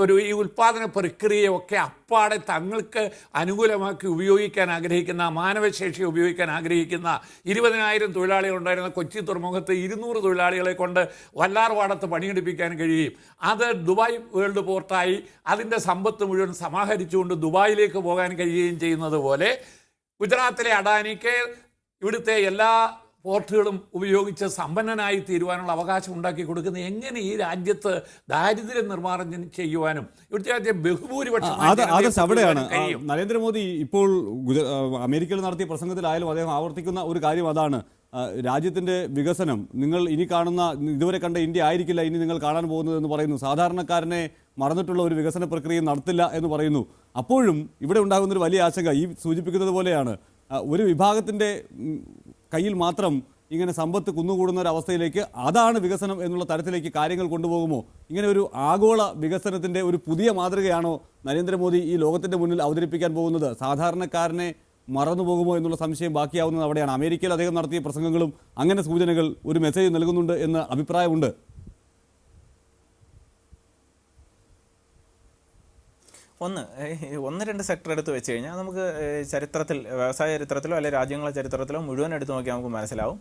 ഒരു ഈ ഉൽപ്പാദന പ്രക്രിയയൊക്കെ അപ്പാടെ തങ്ങൾക്ക് അനുകൂലമാക്കി ഉപയോഗിക്കാൻ ആഗ്രഹിക്കുന്ന, മാനവശേഷി ഉപയോഗിക്കാൻ ആഗ്രഹിക്കുന്ന 20,000 തൊഴിലാളികളുണ്ടായിരുന്ന കൊച്ചി തുറമുഖത്ത് 200 തൊഴിലാളികളെ കൊണ്ട് വല്ലാർപാടത്ത് പണിയെടുപ്പിക്കാൻ കഴിയും. അത് ദുബായ് വേൾഡ് പോർട്ടായി അതിൻ്റെ സമ്പത്ത് മുഴുവൻ സമാഹരിച്ചുകൊണ്ട് ദുബായിലേക്ക് പോകാൻ കഴിയുകയും ചെയ്യുന്നത് പോലെ ഗുജറാത്തിലെ അഡാനിക്ക് ഇവിടുത്തെ എല്ലാ പോർട്ടുകളും ഉപയോഗിച്ച് സമ്പന്നനായി തീരുവാനുള്ള അവകാശം ഉണ്ടാക്കി കൊടുക്കുന്നത് എങ്ങനെ ഈ രാജ്യത്ത് ദാരിദ്ര്യം നിർമ്മാർജ്ജനം ചെയ്യുവാനും ഇവിടുത്തെ രാജ്യം ബഹുഭൂരിപക്ഷം അവിടെയാണ് നരേന്ദ്രമോദി ഇപ്പോൾ അമേരിക്കയിൽ നടത്തിയ പ്രസംഗത്തിലായാലും അദ്ദേഹം ആവർത്തിക്കുന്ന ഒരു കാര്യം അതാണ്. രാജ്യത്തിന്റെ വികസനം നിങ്ങൾ ഇനി കാണുന്ന, ഇതുവരെ കണ്ട ഇന്ത്യ ആയിരിക്കില്ല ഇനി നിങ്ങൾ കാണാൻ പോകുന്നത് എന്ന് പറയുന്നു. സാധാരണക്കാരനെ മറന്നിട്ടുള്ള ഒരു വികസന പ്രക്രിയ നടത്തില്ല എന്ന് പറയുന്നു. അപ്പോഴും ഇവിടെ ഉണ്ടാകുന്നൊരു വലിയ ആശങ്ക ഈ സൂചിപ്പിക്കുന്നത് പോലെയാണ്. ഒരു വിഭാഗത്തിന്റെ കയ്യിൽ മാത്രം ഇങ്ങനെ സമ്പത്ത് കുന്നുകൂടുന്ന ഒരു അവസ്ഥയിലേക്ക്, അതാണ് വികസനം എന്നുള്ള തരത്തിലേക്ക് കാര്യങ്ങൾ കൊണ്ടുപോകുമോ? ഇങ്ങനെ ഒരു ആഗോള വികസനത്തിന്റെ ഒരു പുതിയ മാതൃകയാണോ നരേന്ദ്രമോദി ഈ ലോകത്തിന്റെ മുന്നിൽ അവതരിപ്പിക്കാൻ പോകുന്നത്? സാധാരണക്കാരനെ മറന്നുപോകുമോ എന്നുള്ള സംശയം ബാക്കിയാവുന്നത് അവിടെയാണ്. അമേരിക്കയിൽ അദ്ദേഹം നടത്തിയ പ്രസംഗങ്ങളും അങ്ങനെ സൂചനകൾ, ഒരു മെസ്സേജ് നൽകുന്നുണ്ട് എന്ന അഭിപ്രായമുണ്ട്. ഒന്ന് രണ്ട് സെക്ടർ എടുത്ത് വെച്ച് കഴിഞ്ഞാൽ നമുക്ക് ചരിത്രത്തിൽ, വ്യവസായ ചരിത്രത്തിലോ അല്ലെങ്കിൽ രാജ്യങ്ങളെ ചരിത്രത്തിലോ മുഴുവൻ എടുത്ത് നോക്കിയാൽ നമുക്ക് മനസ്സിലാവും.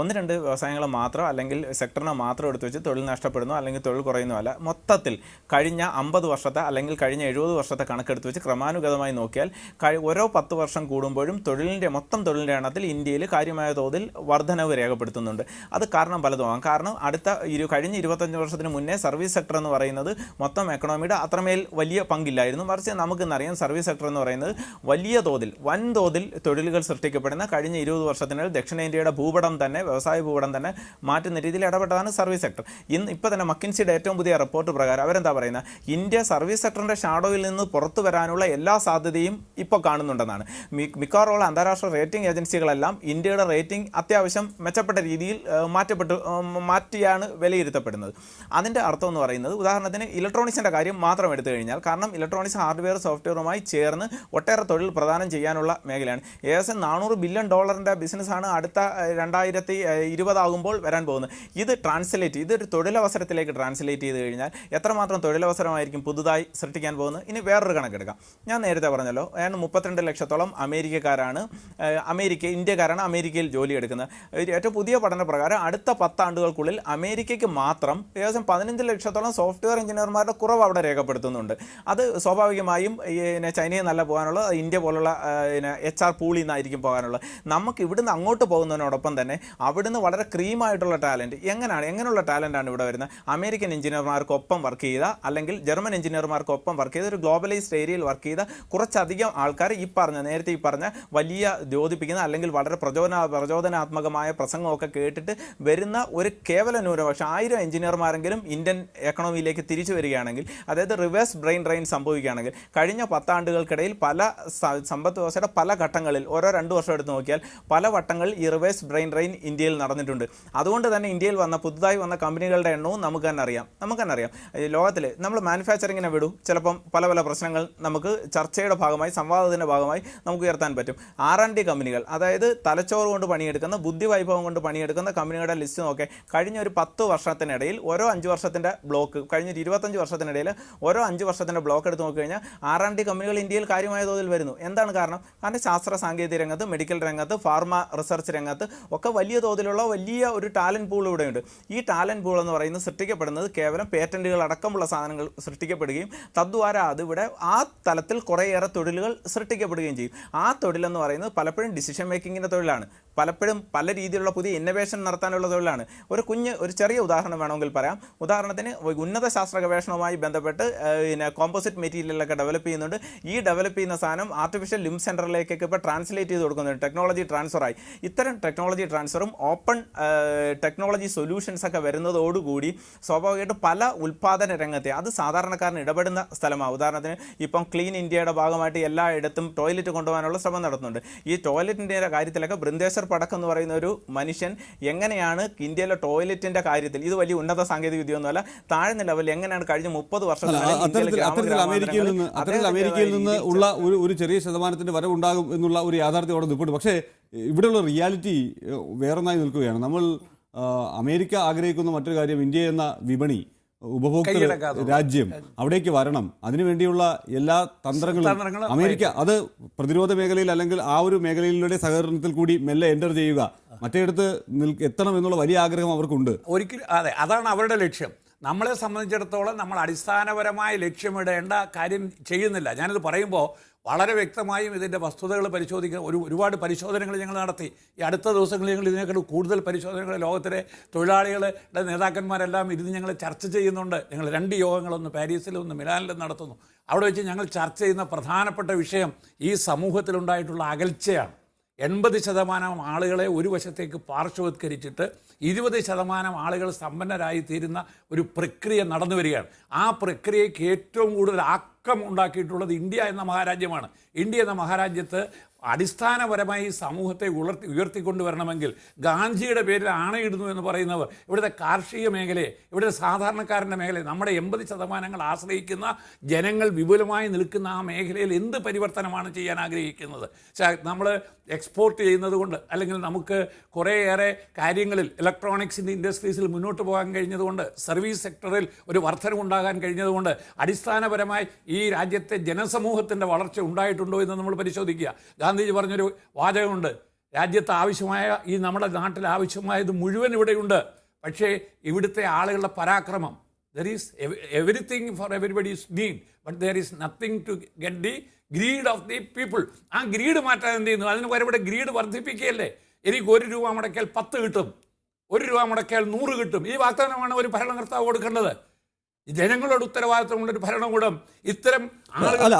1-2 വ്യവസായങ്ങളെ മാത്രം അല്ലെങ്കിൽ സെക്ടറിനെ മാത്രം എടുത്ത് വെച്ച് തൊഴിൽ നഷ്ടപ്പെടുന്നു അല്ലെങ്കിൽ തൊഴിൽ കുറയുന്നു അല്ല. മൊത്തത്തിൽ കഴിഞ്ഞ 50 വർഷത്തെ അല്ലെങ്കിൽ കഴിഞ്ഞ 70 വർഷത്തെ കണക്കെടുത്ത് വെച്ച് ക്രമാനുഗതമായി നോക്കിയാൽ ഓരോ 10 വർഷം കൂടുമ്പോഴും മൊത്തം തൊഴിലിൻ്റെ എണ്ണത്തിൽ ഇന്ത്യയിൽ കാര്യമായ തോതിൽ വർധനവ് രേഖപ്പെടുത്തുന്നുണ്ട്. അത് കാരണം പലതുമാകാം. കാരണം കഴിഞ്ഞ 25 വർഷത്തിന് മുന്നേ സർവീസ് സെക്ടർ എന്ന് പറയുന്നത് മൊത്തം എക്കണോമിയുടെ അത്രമേൽ വലിയ പങ്കില്ലായിരുന്നു. മറിച്ച് നമുക്കെന്നറിയാം സർവീസ് സെക്ടർ എന്ന് പറയുന്നത് വലിയ തോതിൽ, വൻതോതിൽ തൊഴിലുകൾ സൃഷ്ടിക്കപ്പെടുന്ന കഴിഞ്ഞ 20 വർഷത്തിനിടയിൽ ദക്ഷിണേന്ത്യയുടെ ഭൂപടം തന്നെ, വ്യവസായ ഭൂപടം തന്നെ മാറ്റുന്ന രീതിയിൽ ഇടപെട്ടതാണ് സർവീസ് സെക്ടർ. ഇപ്പോൾ തന്നെ മക്കിൻസിയുടെ ഏറ്റവും പുതിയ റിപ്പോർട്ട് പ്രകാരം അവരെന്താ പറയുന്നത്? ഇന്ത്യ സർവീസ് സെക്ടറിൻ്റെ ഷാഡോയിൽ നിന്ന് പുറത്തു വരാനുള്ള എല്ലാ സാധ്യതയും ഇപ്പോൾ കാണുന്നുണ്ടെന്നാണ്. മിക്കവാറുള്ള അന്താരാഷ്ട്ര റേറ്റിംഗ് ഏജൻസികളെല്ലാം ഇന്ത്യയുടെ റേറ്റിംഗ് അത്യാവശ്യം മെച്ചപ്പെട്ട രീതിയിൽ മാറ്റിയാണ് വിലയിരുത്തപ്പെടുന്നത്. അതിൻ്റെ അർത്ഥം എന്ന് പറയുന്നത്, ഉദാഹരണത്തിന് ഇലക്ട്രോണിക്സിൻ്റെ കാര്യം മാത്രം എടുത്തു കഴിഞ്ഞാൽ, കാരണം ഇലക്ട്രോണിക്സ് ഹാർഡ്വെയർ സോഫ്റ്റ്വെയറുമായി ചേർന്ന് ഒട്ടേറെ തൊഴിൽ പ്രദാനം ചെയ്യാനുള്ള മേഖലയാണ്. ഏകദേശം $400 ബില്യൺ ബിസിനസ്സാണ് അടുത്ത 2020 ആകുമ്പോൾ വരാൻ പോകുന്നത്. ഇതൊരു തൊഴിലവസരത്തിലേക്ക് ട്രാൻസ്ലേറ്റ് ചെയ്ത് കഴിഞ്ഞാൽ എത്രമാത്രം തൊഴിലവസരമായിരിക്കും പുതുതായി സൃഷ്ടിക്കാൻ പോകുന്നത്? ഇനി വേറൊരു കണക്കെടുക്കാം. ഞാൻ നേരത്തെ പറഞ്ഞല്ലോ, 32 ലക്ഷത്തോളം ഇന്ത്യക്കാരാണ് അമേരിക്കയിൽ ജോലി എടുക്കുന്നത്. ഏറ്റവും പുതിയ പഠന പ്രകാരം അടുത്ത 10 ആണ്ടുകൾക്കുള്ളിൽ അമേരിക്കയ്ക്ക് മാത്രം ഏകദേശം 15 ലക്ഷത്തോളം സോഫ്റ്റ്വെയർ എഞ്ചിനീയർമാരുടെ കുറവ് അവിടെ രേഖപ്പെടുത്തുന്നുണ്ട്. അത് സ്വാഭാവികമായും ചൈനയിൽ നല്ല പോകാനുള്ളത്, ഇന്ത്യ പോലുള്ള HR പൂളിൽ നിന്നായിരിക്കും പോകാനുള്ളത്. നമുക്ക് ഇവിടുന്ന് അങ്ങോട്ട് പോകുന്നതിനോടൊപ്പം തന്നെ അവിടുന്ന് വളരെ ക്രീമായിട്ടുള്ള ടാലൻറ്റ് എങ്ങനെയുള്ള ടാലൻ്റാണ് ഇവിടെ വരുന്നത്? അമേരിക്കൻ എഞ്ചിനീയർമാർക്കൊപ്പം വർക്ക് ചെയ്ത അല്ലെങ്കിൽ ജർമ്മൻ എഞ്ചിനീയർമാർക്കൊപ്പം വർക്ക് ചെയ്ത ഒരു ഗ്ലോബലൈസ്ഡ് ഏരിയയിൽ വർക്ക് ചെയ്ത കുറച്ചധികം ആൾക്കാർ നേരത്തെ പറഞ്ഞ വലിയ ദ്യോതിപ്പിക്കുന്ന അല്ലെങ്കിൽ വളരെ പ്രചോദനാത്മകമായ പ്രസംഗമൊക്കെ കേട്ടിട്ട് വരുന്ന ഒരു കേവല ന്യൂനപക്ഷം 1000 എഞ്ചിനീയർമാരെങ്കിലും ഇന്ത്യൻ എക്കണോമിയിലേക്ക് തിരിച്ചു വരികയാണെങ്കിൽ, അതായത് റിവേഴ്സ് ബ്രെയിൻ ഡ്രെയിൻ സംഭവിക്കുകയാണെങ്കിൽ, കഴിഞ്ഞ 10 ആണ്ടുകൾക്കിടയിൽ പല സമ്പദ് വ്യവസ്ഥയുടെ പല ഘട്ടങ്ങളിൽ, ഓരോ 2 വർഷം എടുത്ത് നോക്കിയാൽ പല വട്ടങ്ങളിൽ ഈ റിവേഴ്സ് ബ്രെയിൻ ഡ്രെയിൻ ഇന്ത്യയിൽ നടന്നിട്ടുണ്ട്. അതുകൊണ്ട് തന്നെ ഇന്ത്യയിൽ പുതുതായി വന്ന കമ്പനികളുടെ എണ്ണവും നമുക്ക് തന്നെ അറിയാം. ലോകത്തിൽ നമ്മൾ മാനുഫാക്ചറിങ്ങിനെ വിടും, ചിലപ്പം പല പ്രശ്നങ്ങൾ നമുക്ക് ചർച്ചയുടെ ഭാഗമായി, സംവാദത്തിൻ്റെ ഭാഗമായി നമുക്ക് ഉയർത്താൻ പറ്റും. R&D കമ്പനികൾ, അതായത് തലച്ചോറ് കൊണ്ട് പണിയെടുക്കുന്ന, ബുദ്ധിവൈഭവം കൊണ്ട് പണിയെടുക്കുന്ന കമ്പനികളുടെ ലിസ്റ്റ് നോക്കെ കഴിഞ്ഞ ഒരു 10 വർഷത്തിനിടയിൽ ഓരോ 5 വർഷത്തിൻ്റെ ബ്ലോക്ക്, കഴിഞ്ഞ 25 വർഷത്തിനിടയിൽ ഓരോ 5 വർഷത്തിൻ്റെ ബ്ലോക്ക് എടുത്ത് നോക്കിക്കഴിഞ്ഞാൽ R&D കമ്പനികൾ ഇന്ത്യയിൽ കാര്യമായ തോതിൽ വരുന്നു. എന്താണ് കാരണം? ശാസ്ത്ര സാങ്കേതിക രംഗത്ത്, മെഡിക്കൽ രംഗത്ത്, ഫാർമ റിസർച്ച് രംഗത്ത് ഒക്കെ വലിയ തോതിലുള്ള വലിയ ഒരു ടാലൻറ്റ് പൂൾ ഇവിടെയുണ്ട്. ഈ ടാലൻറ്റ് പൂൾ എന്ന് പറയുന്നത് സൃഷ്ടിക്കപ്പെടുന്നത് കേവലം പേറ്റൻറ്റുകൾ അടക്കമുള്ള സാധനങ്ങൾ സൃഷ്ടിക്കപ്പെടുകയും തദ്വാര അതിവിടെ ആ തലത്തിൽ കുറേയേറെ തൊഴിലുകൾ സൃഷ്ടിക്കപ്പെടുകയും ചെയ്യും. ആ തൊഴിലെന്ന് പറയുന്നത് പലപ്പോഴും ഡിസിഷൻ മേക്കിങ്ങിൻ്റെ തൊഴിലാണ്. പലപ്പോഴും പല രീതിയിലുള്ള പുതിയ ഇന്നൊവേഷൻ നടത്താനുള്ള തൊഴിലാണ്. ഒരു ചെറിയ ഉദാഹരണം വേണമെങ്കിൽ പറയാം. ഉദാഹരണത്തിന് ഉന്നത ശാസ്ത്ര ഗവേഷണവുമായി ബന്ധപ്പെട്ട് കോമ്പോസിറ്റ് മെറ്റീരിയലൊക്കെ ഡെവലപ്പ് ചെയ്യുന്നുണ്ട്. ഈ ഡെവലപ്പ് ചെയ്യുന്ന സാധനം ആർട്ടിഫിഷ്യൽ ലിംബ് സെൻറ്ററിലേക്കൊക്കെ ഇപ്പോൾ ട്രാൻസ്ലേറ്റ് ചെയ്ത് കൊടുക്കുന്നുണ്ട്. ടെക്നോളജി ട്രാൻസ്ഫറായി. ഇത്തരം ടെക്നോളജി ട്രാൻസ്ഫറും ഓപ്പൺ ടെക്നോളജി സൊല്യൂഷൻസ് ഒക്കെ വരുന്നതോടുകൂടി സ്വാഭാവികമായിട്ട് പല ഉൽപ്പാദന രംഗത്തെ അത് സാധാരണക്കാരന് ഇടപെടുന്ന സ്ഥലമാണ്. ഉദാഹരണത്തിന് ഇപ്പം ക്ലീൻ ഇന്ത്യയുടെ ഭാഗമായിട്ട് എല്ലായിടത്തും ടോയ്ലറ്റ് കൊണ്ടുപോകാനുള്ള ശ്രമം നടത്തുന്നുണ്ട്. ഈ ടോയ്ലറ്റിൻ്റെ കാര്യത്തിലൊക്കെ ബൃന്ദേശ്വർ പടക്കം എന്ന് പറയുന്ന ഒരു മനുഷ്യൻ എങ്ങനെയാണ് ഇന്ത്യയിലെ ടോയ്ലറ്റിൻ്റെ കാര്യത്തിൽ, ഇത് വലിയ ഉന്നത സാങ്കേതിക വിദ്യയൊന്നുമല്ല, താഴ്ന്ന ലെവലിൽ എങ്ങനെയാണ് കഴിഞ്ഞ 30 അമേരിക്കയിൽ നിന്ന് ഉള്ള ഒരു ചെറിയ ശതമാനത്തിന്റെ വരവുണ്ടാകും എന്നുള്ള ഒരു യാഥാർത്ഥ്യം അവിടെ നിൽപ്പുണ്ട്. പക്ഷേ ഇവിടെയുള്ള റിയാലിറ്റി വേറൊന്നായി നിൽക്കുകയാണ്. നമ്മൾ അമേരിക്ക ആഗ്രഹിക്കുന്ന മറ്റൊരു കാര്യം, ഇന്ത്യ എന്ന വിപണി, ഉപഭോക്തൃ രാജ്യം അവിടേക്ക് വരണം. അതിനുവേണ്ടിയുള്ള എല്ലാ തന്ത്രങ്ങളും അമേരിക്ക അത് പ്രതിരോധ മേഖലയിൽ അല്ലെങ്കിൽ ആ ഒരു മേഖലയിലൂടെ സഹകരണത്തിൽ കൂടി മെല്ലെ എൻ്റർ ചെയ്യുക, മറ്റേടത്ത് എത്തണം എന്നുള്ള വലിയ ആഗ്രഹം അവർക്കുണ്ട്. ഒരിക്കലും അതെ, അതാണ് അവരുടെ ലക്ഷ്യം. നമ്മളെ സംബന്ധിച്ചിടത്തോളം നമ്മൾ അടിസ്ഥാനപരമായ ലക്ഷ്യമിടേണ്ട കാര്യം ചെയ്യുന്നില്ല. ഞാനിത് പറയുമ്പോൾ വളരെ വ്യക്തമായും ഇതിൻ്റെ വസ്തുതകൾ പരിശോധിക്കുന്ന ഒരുപാട് പരിശോധനകൾ ഞങ്ങൾ നടത്തി. ഈ അടുത്ത ദിവസങ്ങളിൽ ഞങ്ങൾ ഇതിനേക്കാൾ കൂടുതൽ പരിശോധനകൾ ലോകത്തിലെ തൊഴിലാളികളുടെ നേതാക്കന്മാരെല്ലാം ഇരുന്ന് ഞങ്ങൾ ചർച്ച ചെയ്യുന്നുണ്ട്. ഞങ്ങൾ 2 യോഗങ്ങളൊന്ന് പാരീസിലും ഒന്ന് മിലാനിലും നടത്തുന്നു. അവിടെ വെച്ച് ഞങ്ങൾ ചർച്ച ചെയ്യുന്ന പ്രധാനപ്പെട്ട വിഷയം ഈ സമൂഹത്തിലുണ്ടായിട്ടുള്ള അകൽച്ചയാണ്. 80% ആളുകളെ ഒരു വശത്തേക്ക് പാർശ്വവത്കരിച്ചിട്ട് 20% ആളുകൾ സമ്പന്നരായി തീരുന്ന ഒരു പ്രക്രിയ നടന്നു വരികയാണ്. ആ പ്രക്രിയയ്ക്ക് ഏറ്റവും കൂടുതൽ ആക്കം ഉണ്ടാക്കിയിട്ടുള്ളത് ഇന്ത്യ എന്ന മഹാരാജ്യമാണ്. ഇന്ത്യ എന്ന മഹാരാജ്യത്ത് അടിസ്ഥാനപരമായി സമൂഹത്തെ ഉയർത്തിക്കൊണ്ടുവരണമെങ്കിൽ ഗാന്ധിയുടെ പേരിൽ ആണയിടുന്നു എന്ന് പറയുന്നവർ ഇവിടുത്തെ കാർഷിക മേഖലയെ, ഇവിടുത്തെ സാധാരണക്കാരൻ്റെ മേഖലയെ, നമ്മുടെ 80% ആശ്രയിക്കുന്ന ജനങ്ങൾ വിപുലമായി നിൽക്കുന്ന ആ മേഖലയിൽ എന്ത് പരിവർത്തനമാണ് ചെയ്യാൻ ആഗ്രഹിക്കുന്നത്? നമ്മൾ എക്സ്പോർട്ട് ചെയ്യുന്നത് കൊണ്ട് അല്ലെങ്കിൽ നമുക്ക് കുറേയേറെ കാര്യങ്ങളിൽ ഇലക്ട്രോണിക്സിൻ്റെ ഇൻഡസ്ട്രീസിൽ മുന്നോട്ട് പോകാൻ കഴിഞ്ഞതുകൊണ്ട്, സർവീസ് സെക്ടറിൽ ഒരു വർധനമുണ്ടാകാൻ കഴിഞ്ഞതുകൊണ്ട് അടിസ്ഥാനപരമായി ഈ രാജ്യത്തെ ജനസമൂഹത്തിൻ്റെ വളർച്ച ഉണ്ടായിട്ടുണ്ടോ എന്ന് നമ്മൾ പരിശോധിക്കുക. ഗാന്ധിജി പറഞ്ഞൊരു വാചകമുണ്ട്, രാജ്യത്ത് ആവശ്യമായ ഈ നമ്മുടെ നാട്ടിൽ ആവശ്യമായത് മുഴുവൻ ഇവിടെയുണ്ട്, പക്ഷേ ഇവിടുത്തെ ആളുകളുടെ പരാക്രമം, there is everything for everybody's need but there is nothing to get the greed of the people. ആ ഗ്രീഡ് മാറ്റാൻ എന്ത് ചെയ്യുന്നു? അതിന് വരെ ഇവിടെ ഗ്രീഡ് വർദ്ധിപ്പിക്കുകയല്ലേ. എനിക്ക് 1 രൂപ മുടക്കിയാൽ 10 കിട്ടും, 1 രൂപ മുടക്കിയാൽ 100 കിട്ടും. ഈ വാഗ്ദാനമാണ് ഒരു ഭരണകർത്താവ് കൊടുക്കേണ്ടത്. ജനങ്ങളോട് ഉത്തരവാദിത്തമുള്ള ഒരു ഭരണകൂടം ഇത്തരം അല്ല.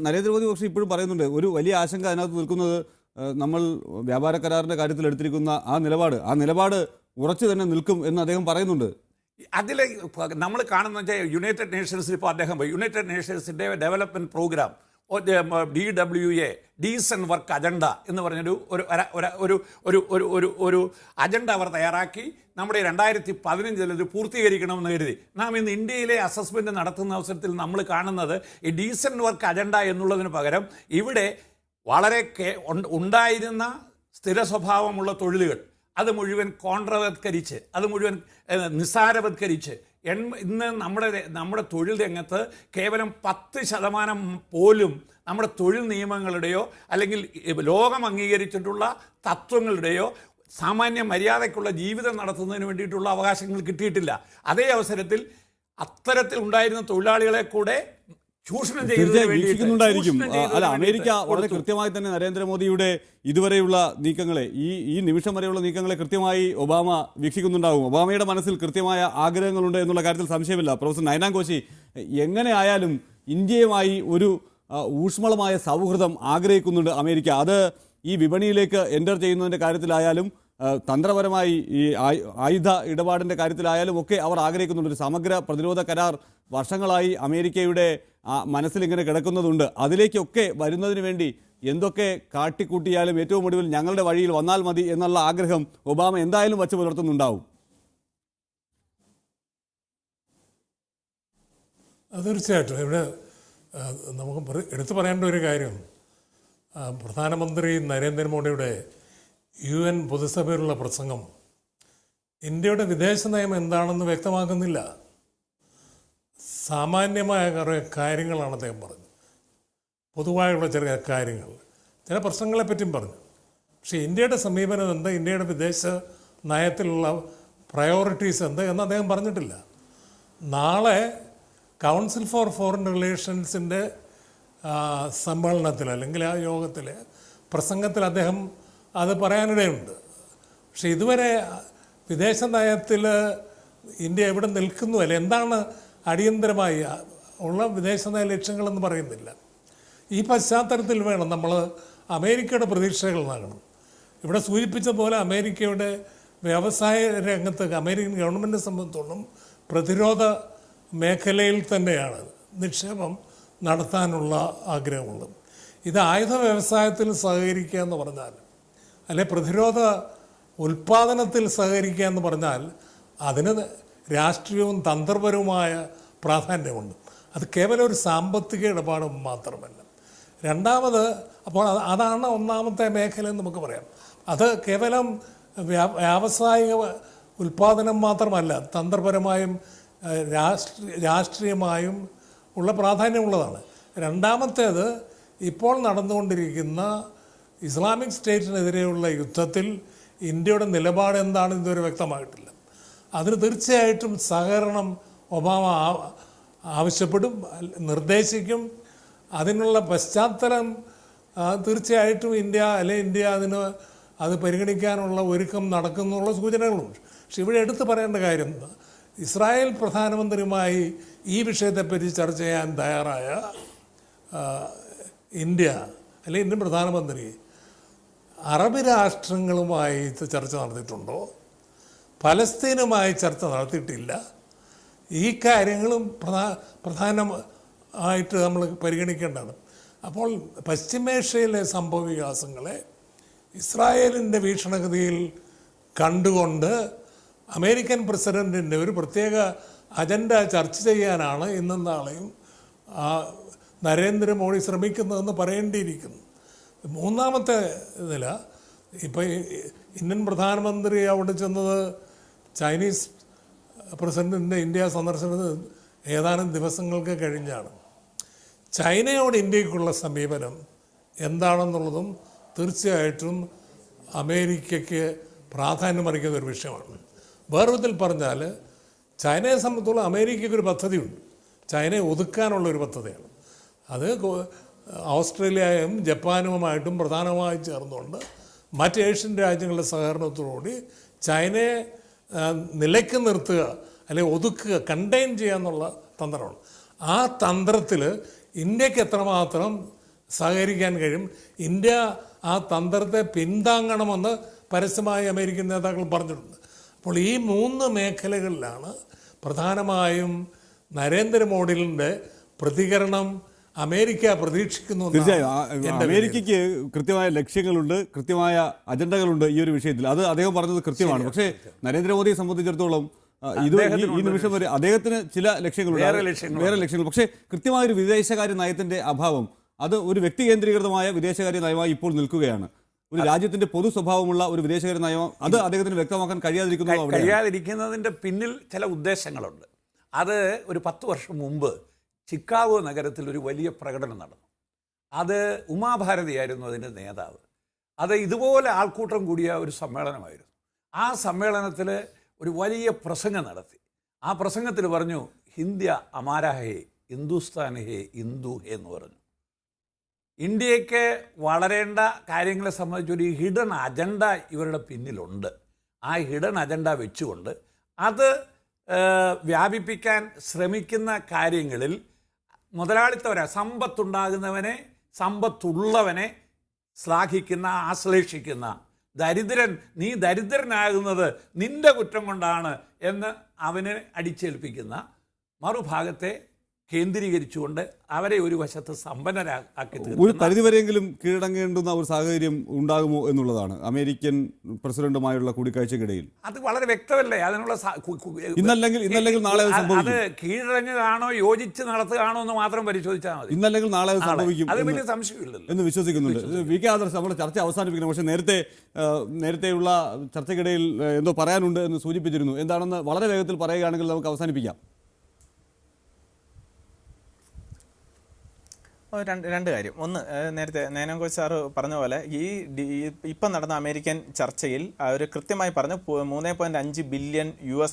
നരേന്ദ്രമോദി പക്ഷേ ഇപ്പോഴും പറയുന്നുണ്ട്, ഒരു വലിയ ആശങ്ക അതിനകത്ത് നിൽക്കുന്നത് നമ്മൾ വ്യാപാര കരാറിന്റെ കാര്യത്തിൽ എടുത്തിരിക്കുന്ന ആ നിലപാട് ഉറച്ചു തന്നെ നിൽക്കും എന്ന് അദ്ദേഹം പറയുന്നുണ്ട്. അതിൽ നമ്മൾ കാണുന്ന യുണൈറ്റഡ് നേഷൻസിൽ ഇപ്പോൾ അദ്ദേഹം യുണൈറ്റഡ് നേഷൻസിൻ്റെ development programme DWA decent work agenda എന്ന് പറഞ്ഞൊരു ഒരു അജണ്ട അവർ തയ്യാറാക്കി നമ്മുടെ 2015 ഇത് പൂർത്തീകരിക്കണമെന്ന് കരുതി. നാം ഇന്ന് ഇന്ത്യയിലെ അസസ്മെൻറ്റ് നടത്തുന്ന അവസരത്തിൽ നമ്മൾ കാണുന്നത് ഈ ഡീസൻറ്റ് വർക്ക് അജണ്ട എന്നുള്ളതിന് പകരം ഇവിടെ വളരെ ഉണ്ടായിരുന്ന സ്ഥിര സ്വഭാവമുള്ള തൊഴിലുകൾ അത് മുഴുവൻ കോൺട്രവത്കരിച്ച്, അത് മുഴുവൻ നിസ്സാരവത്കരിച്ച് ഇന്ന് നമ്മുടെ തൊഴിൽ രംഗത്ത് കേവലം 10% പോലും നമ്മുടെ തൊഴിൽ നിയമങ്ങളുടെയോ അല്ലെങ്കിൽ ലോകം അംഗീകരിച്ചിട്ടുള്ള തത്വങ്ങളുടെയോ സാമാന്യ മര്യാദയ്ക്കുള്ള ജീവിതം നടത്തുന്നതിന് വേണ്ടിയിട്ടുള്ള അവകാശങ്ങൾ കിട്ടിയിട്ടില്ല. അതേ അവസരത്തിൽ അത്തരത്തിൽ ഉണ്ടായിരുന്ന തൊഴിലാളികളെ കൂടെ വീക്ഷിക്കുന്നുണ്ടായിരിക്കും. അല്ല, അമേരിക്ക വളരെ കൃത്യമായി തന്നെ നരേന്ദ്രമോദിയുടെ ഇതുവരെയുള്ള നീക്കങ്ങളെ, ഈ നിമിഷം വരെയുള്ള നീക്കങ്ങളെ കൃത്യമായി ഒബാമ വീക്ഷിക്കുന്നുണ്ടാകും. ഒബാമയുടെ മനസ്സിൽ കൃത്യമായ ആഗ്രഹങ്ങളുണ്ട് എന്നുള്ള കാര്യത്തിൽ സംശയമില്ല. പ്രൊഫസർ നയനാ കോശി, എങ്ങനെ ആയാലും ഇന്ത്യയുമായി ഒരു ഊഷ്മളമായ സൗഹൃദം ആഗ്രഹിക്കുന്നുണ്ട് അമേരിക്ക. അത് ഈ വിപണിയിലേക്ക് എൻ്റർ ചെയ്യുന്നതിൻ്റെ കാര്യത്തിലായാലും തന്ത്രപരമായി ഈ ആയുധ ഇടപാടിൻ്റെ കാര്യത്തിലായാലും ഒക്കെ അവർ ആഗ്രഹിക്കുന്നുണ്ട്. ഒരു സമഗ്ര പ്രതിരോധ കരാർ വർഷങ്ങളായി അമേരിക്കയുടെ മനസ്സിലിങ്ങനെ കിടക്കുന്നതുണ്ട്. അതിലേക്കൊക്കെ വരുന്നതിന് വേണ്ടി എന്തൊക്കെ കാട്ടിക്കൂട്ടിയാലും ഏറ്റവും ഒടുവിൽ ഞങ്ങളുടെ വഴിയിൽ വന്നാൽ മതി എന്നുള്ള ആഗ്രഹം ഒബാമ എന്തായാലും വച്ച് പുലർത്തുന്നുണ്ടാവും. തീർച്ചയായിട്ടും ഇവിടെ നമുക്ക് എടുത്തു പറയേണ്ട ഒരു കാര്യം, പ്രധാനമന്ത്രി നരേന്ദ്രമോദിയുടെ UN പൊതുസഭയിലുള്ള പ്രസംഗം ഇന്ത്യയുടെ വിദേശ നയം എന്താണെന്ന് വ്യക്തമാക്കുന്നില്ല. സാമാന്യമായ കുറേ കാര്യങ്ങളാണ് അദ്ദേഹം പറഞ്ഞത്, പൊതുവായുള്ള ചെറിയ കാര്യങ്ങൾ, ചില പ്രശ്നങ്ങളെപ്പറ്റിയും പറഞ്ഞു. പക്ഷേ ഇന്ത്യയുടെ സമീപനം എന്താ, ഇന്ത്യയുടെ വിദേശ നയത്തിലുള്ള പ്രയോറിറ്റീസ് എന്താ എന്ന് അദ്ദേഹം പറഞ്ഞിട്ടില്ല. നാളെ കൗൺസിൽ ഫോർ ഫോറിൻ റിലേഷൻസിൻ്റെ സമ്മേളനത്തിൽ അല്ലെങ്കിൽ ആ യോഗത്തിൽ പ്രസംഗത്തിൽ അദ്ദേഹം അത് പറയാനിടയുണ്ട്. പക്ഷെ ഇതുവരെ വിദേശ നയത്തിൽ ഇന്ത്യ എവിടെ നിൽക്കുന്നു, അല്ല എന്താണ് അടിയന്തരമായി ഉള്ള വിദേശ നയ ലക്ഷ്യങ്ങളെന്ന് പറയുന്നില്ല. ഈ പശ്ചാത്തലത്തിൽ വേണം നമ്മൾ അമേരിക്കയുടെ പ്രതീക്ഷകൾ നൽകണം. ഇവിടെ സൂചിപ്പിച്ച പോലെ അമേരിക്കയുടെ വ്യവസായ രംഗത്ത് അമേരിക്കൻ ഗവൺമെൻറ്റിനെ സംബന്ധിച്ചോളം പ്രതിരോധ മേഖലയിൽ തന്നെയാണ് നിക്ഷേപം നടത്താനുള്ള ആഗ്രഹമുള്ളത്. ഇത് ആയുധ വ്യവസായത്തിൽ സഹകരിക്കുക എന്ന് പറഞ്ഞാൽ, അല്ലെ പ്രതിരോധ ഉൽപ്പാദനത്തിൽ സഹകരിക്കുക എന്ന് പറഞ്ഞാൽ അതിന് രാഷ്ട്രീയവും തന്ത്രപരവുമായ പ്രാധാന്യമുണ്ട്. അത് കേവലം ഒരു സാമ്പത്തിക ഇടപാട് മാത്രമല്ല. രണ്ടാമത്, അപ്പോൾ അതാണ് ഒന്നാമത്തെ മേഖല എന്ന് നമുക്ക് പറയാം. അത് കേവലം വ്യാവസായിക ഉൽപ്പാദനം മാത്രമല്ല, തന്ത്രപരമായും രാഷ്ട്രീയമായും ഉള്ള പ്രാധാന്യമുള്ളതാണ്. രണ്ടാമത്തേത്, ഇപ്പോൾ നടന്നുകൊണ്ടിരിക്കുന്ന ഇസ്ലാമിക് സ്റ്റേറ്റിനെതിരെയുള്ള യുദ്ധത്തിൽ ഇന്ത്യയുടെ നിലപാട് എന്താണെന്ന് ഇതുവരെ വ്യക്തമായിട്ടില്ല. അതിന് തീർച്ചയായിട്ടും സഹകരണം ഒബാമ ആവശ്യപ്പെടും, നിർദ്ദേശിക്കും. അതിനുള്ള പശ്ചാത്തലം തീർച്ചയായിട്ടും ഇന്ത്യ അത് പരിഗണിക്കാനുള്ള ഒരുക്കം നടക്കുന്നുള്ള സൂചനകളുണ്ട്. പക്ഷെ ഇവിടെ എടുത്തു പറയേണ്ട കാര്യം, ഇസ്രായേൽ പ്രധാനമന്ത്രിയുമായി ഈ വിഷയത്തെപ്പറ്റി ചർച്ച ചെയ്യാൻ തയ്യാറായ ഇന്ത്യ ഇന്ത്യൻ പ്രധാനമന്ത്രി അറബ് രാഷ്ട്രങ്ങളുമായി ചർച്ച നടത്തിയിട്ടുണ്ടോ? പലസ്തീനുമായി ചർച്ച നടത്തിയിട്ടില്ല. ഈ കാര്യങ്ങളും പ്രധാനമായിട്ട് നമ്മൾ പരിഗണിക്കേണ്ടതാണ്. അപ്പോൾ പശ്ചിമേഷ്യയിലെ സംഭവ വികാസങ്ങളെ ഇസ്രായേലിൻ്റെ വീക്ഷണഗതിയിൽ കണ്ടുകൊണ്ട് അമേരിക്കൻ പ്രസിഡൻറ്റിൻ്റെ ഒരു പ്രത്യേക അജണ്ട ചർച്ച ചെയ്യാനാണ് ഇന്നും നാളെയും നരേന്ദ്രമോദി ശ്രമിക്കുന്നതെന്ന് പറയേണ്ടിയിരിക്കുന്നു. മൂന്നാമത്തെ ഇതിൽ ഇപ്പോൾ ഇന്ത്യൻ പ്രധാനമന്ത്രി അവിടെ ചെന്നത് ചൈനീസ് പ്രസിഡൻറ്റിൻ്റെ ഇന്ത്യ സന്ദർശനത്തിന് ഏതാനും ദിവസങ്ങൾക്ക് കഴിഞ്ഞാണ്. ചൈനയോട് ഇന്ത്യക്കുള്ള സമീപനം എന്താണെന്നുള്ളതും തീർച്ചയായിട്ടും അമേരിക്കയ്ക്ക് പ്രാധാന്യമറിക്കുന്ന ഒരു വിഷയമാണ്. വേറെ വിധത്തിൽ പറഞ്ഞാൽ, ചൈനയെ സംബന്ധിച്ചോളം അമേരിക്കയ്ക്കൊരു പദ്ധതിയുണ്ട്. ചൈനയെ ഒതുക്കാനുള്ളൊരു പദ്ധതിയാണ്. അത് ഓസ്ട്രേലിയയും ജപ്പാനുമായിട്ടും പ്രധാനമായി ചേർന്നുകൊണ്ട് മറ്റ് ഏഷ്യൻ രാജ്യങ്ങളുടെ സഹകരണത്തോടുകൂടി ചൈനയെ നിലയ്ക്ക് നിർത്തുക, അല്ലെങ്കിൽ ഒതുക്കുക, കണ്ടെയ്ൻ ചെയ്യുക എന്നുള്ള തന്ത്രമാണ്. ആ തന്ത്രത്തിൽ ഇന്ത്യക്ക് എത്രമാത്രം സഹകരിക്കാൻ കഴിയും, ഇന്ത്യ ആ തന്ത്രത്തെ പിന്താങ്ങണമെന്ന് പരസ്യമായി അമേരിക്കൻ നേതാക്കൾ പറഞ്ഞിട്ടുണ്ട്. അപ്പോൾ ഈ 3 മേഖലകളിലാണ് പ്രധാനമായും നരേന്ദ്രമോദിയുടെ പ്രതികരണം അമേരിക്ക പ്രതീക്ഷിക്കുന്നു. തീർച്ചയായും അമേരിക്കയ്ക്ക് കൃത്യമായ ലക്ഷ്യങ്ങളുണ്ട്, കൃത്യമായ അജണ്ടകളുണ്ട് ഈ ഒരു വിഷയത്തിൽ. അത് അദ്ദേഹം പറഞ്ഞത് കൃത്യമാണ്. പക്ഷേ നരേന്ദ്രമോദിയെ സംബന്ധിച്ചിടത്തോളം ഈ നിമിഷം വരെ അദ്ദേഹത്തിന് ചില ലക്ഷ്യങ്ങളുണ്ട്, വേറെ ലക്ഷ്യങ്ങൾ. പക്ഷേ കൃത്യമായൊരു വിദേശകാര്യ നയത്തിന്റെ അഭാവം, അത് ഒരു വ്യക്തി കേന്ദ്രീകൃതമായ വിദേശകാര്യ നയമായി ഇപ്പോൾ നിൽക്കുകയാണ്. ഒരു രാജ്യത്തിന്റെ പൊതു സ്വഭാവമുള്ള ഒരു വിദേശകാര്യ നയം അത് അദ്ദേഹത്തിന് വ്യക്തമാക്കാൻ കഴിയാതിരിക്കുന്നതിന്റെ പിന്നിൽ ചില ഉദ്ദേശങ്ങളുണ്ട്. അത് ഒരു 10 വർഷം മുമ്പ് ചിക്കാഗോ നഗരത്തിൽ ഒരു വലിയ പ്രകടനം നടന്നു. അത് ഉമാഭാരതിയായിരുന്നു അതിൻ്റെ നേതാവ്. അത് ഇതുപോലെ ആൾക്കൂട്ടം കൂടിയ ഒരു സമ്മേളനമായിരുന്നു. ആ സമ്മേളനത്തിൽ ഒരു വലിയ പ്രസംഗം നടത്തി. ആ പ്രസംഗത്തിൽ പറഞ്ഞു, ഹിന്ദി അമാര ഹേ, ഹിന്ദുസ്ഥാൻ ഹേ, ഹിന്ദു ഹേ എന്ന് പറഞ്ഞു. ഇന്ത്യക്ക് വളരേണ്ട കാര്യങ്ങളെ സംബന്ധിച്ചൊരു ഹിഡൻ അജണ്ട ഇവരുടെ പിന്നിലുണ്ട്. ആ ഹിഡൻ അജണ്ട വെച്ചുകൊണ്ട് അത് വ്യാപിപ്പിക്കാൻ ശ്രമിക്കുന്ന കാര്യങ്ങളിൽ മുതലാളിത്തവരെ, സമ്പത്തുണ്ടാകുന്നവനെ, സമ്പത്തുള്ളവനെ ശ്ലാഘിക്കുന്ന, ആശ്ലേഷിക്കുന്ന, നീ ദരിദ്രനാകുന്നത് നിന്റെ കുറ്റം കൊണ്ടാണ് എന്ന് അവനെ അടിച്ചേൽപ്പിക്കുന്ന മറുഭാഗത്തെ കേന്ദ്രീകരിച്ചുകൊണ്ട് അവരെ ഒരു വശത്ത് സമ്പന്നരാക്കി ഒരു പരിധിവരെയെങ്കിലും കീഴടങ്ങേണ്ടുന്ന ഒരു സാഹചര്യം ഉണ്ടാകുമോ എന്നുള്ളതാണ് അമേരിക്കൻ പ്രസിഡന്റുമായുള്ള കൂടിക്കാഴ്ചക്കിടയിൽ. അത് വളരെ വ്യക്തമല്ലേ? അതിനുള്ള ഇന്നല്ലെങ്കിൽ നാളെ അത് കീഴടങ്ങുകയാണോ യോജിച്ച് നടത്തുകയാണോ എന്ന് മാത്രം പരിശോധിച്ചാൽ മതി. ഇന്നല്ലെങ്കിൽ നാളെ അത് സംഭവിക്കും അത് വലിയ സംശയമില്ലല്ലോ എന്ന് വിശ്വസിക്കുന്നുണ്ട്. വി കെ ആദർശ്, നമ്മുടെ ചർച്ച അവസാനിപ്പിക്കണം. പക്ഷേ നേരത്തെയുള്ള ചർച്ചയ്ക്കിടയിൽ എന്തോ പറയാനുണ്ട് എന്ന് സൂചിപ്പിച്ചിരുന്നു. എന്താണെന്ന് വളരെ വേഗത്തിൽ പറയുകയാണെങ്കിൽ നമുക്ക് അവസാനിപ്പിക്കാം. രണ്ട് കാര്യം. ഒന്ന്, നേരത്തെ നയനാങ്കോച്ച് സാറ് പറഞ്ഞ പോലെ ഇപ്പം നടന്ന അമേരിക്കൻ ചർച്ചയിൽ അവർ കൃത്യമായി പറഞ്ഞു 3.5 ബില്യൺ US$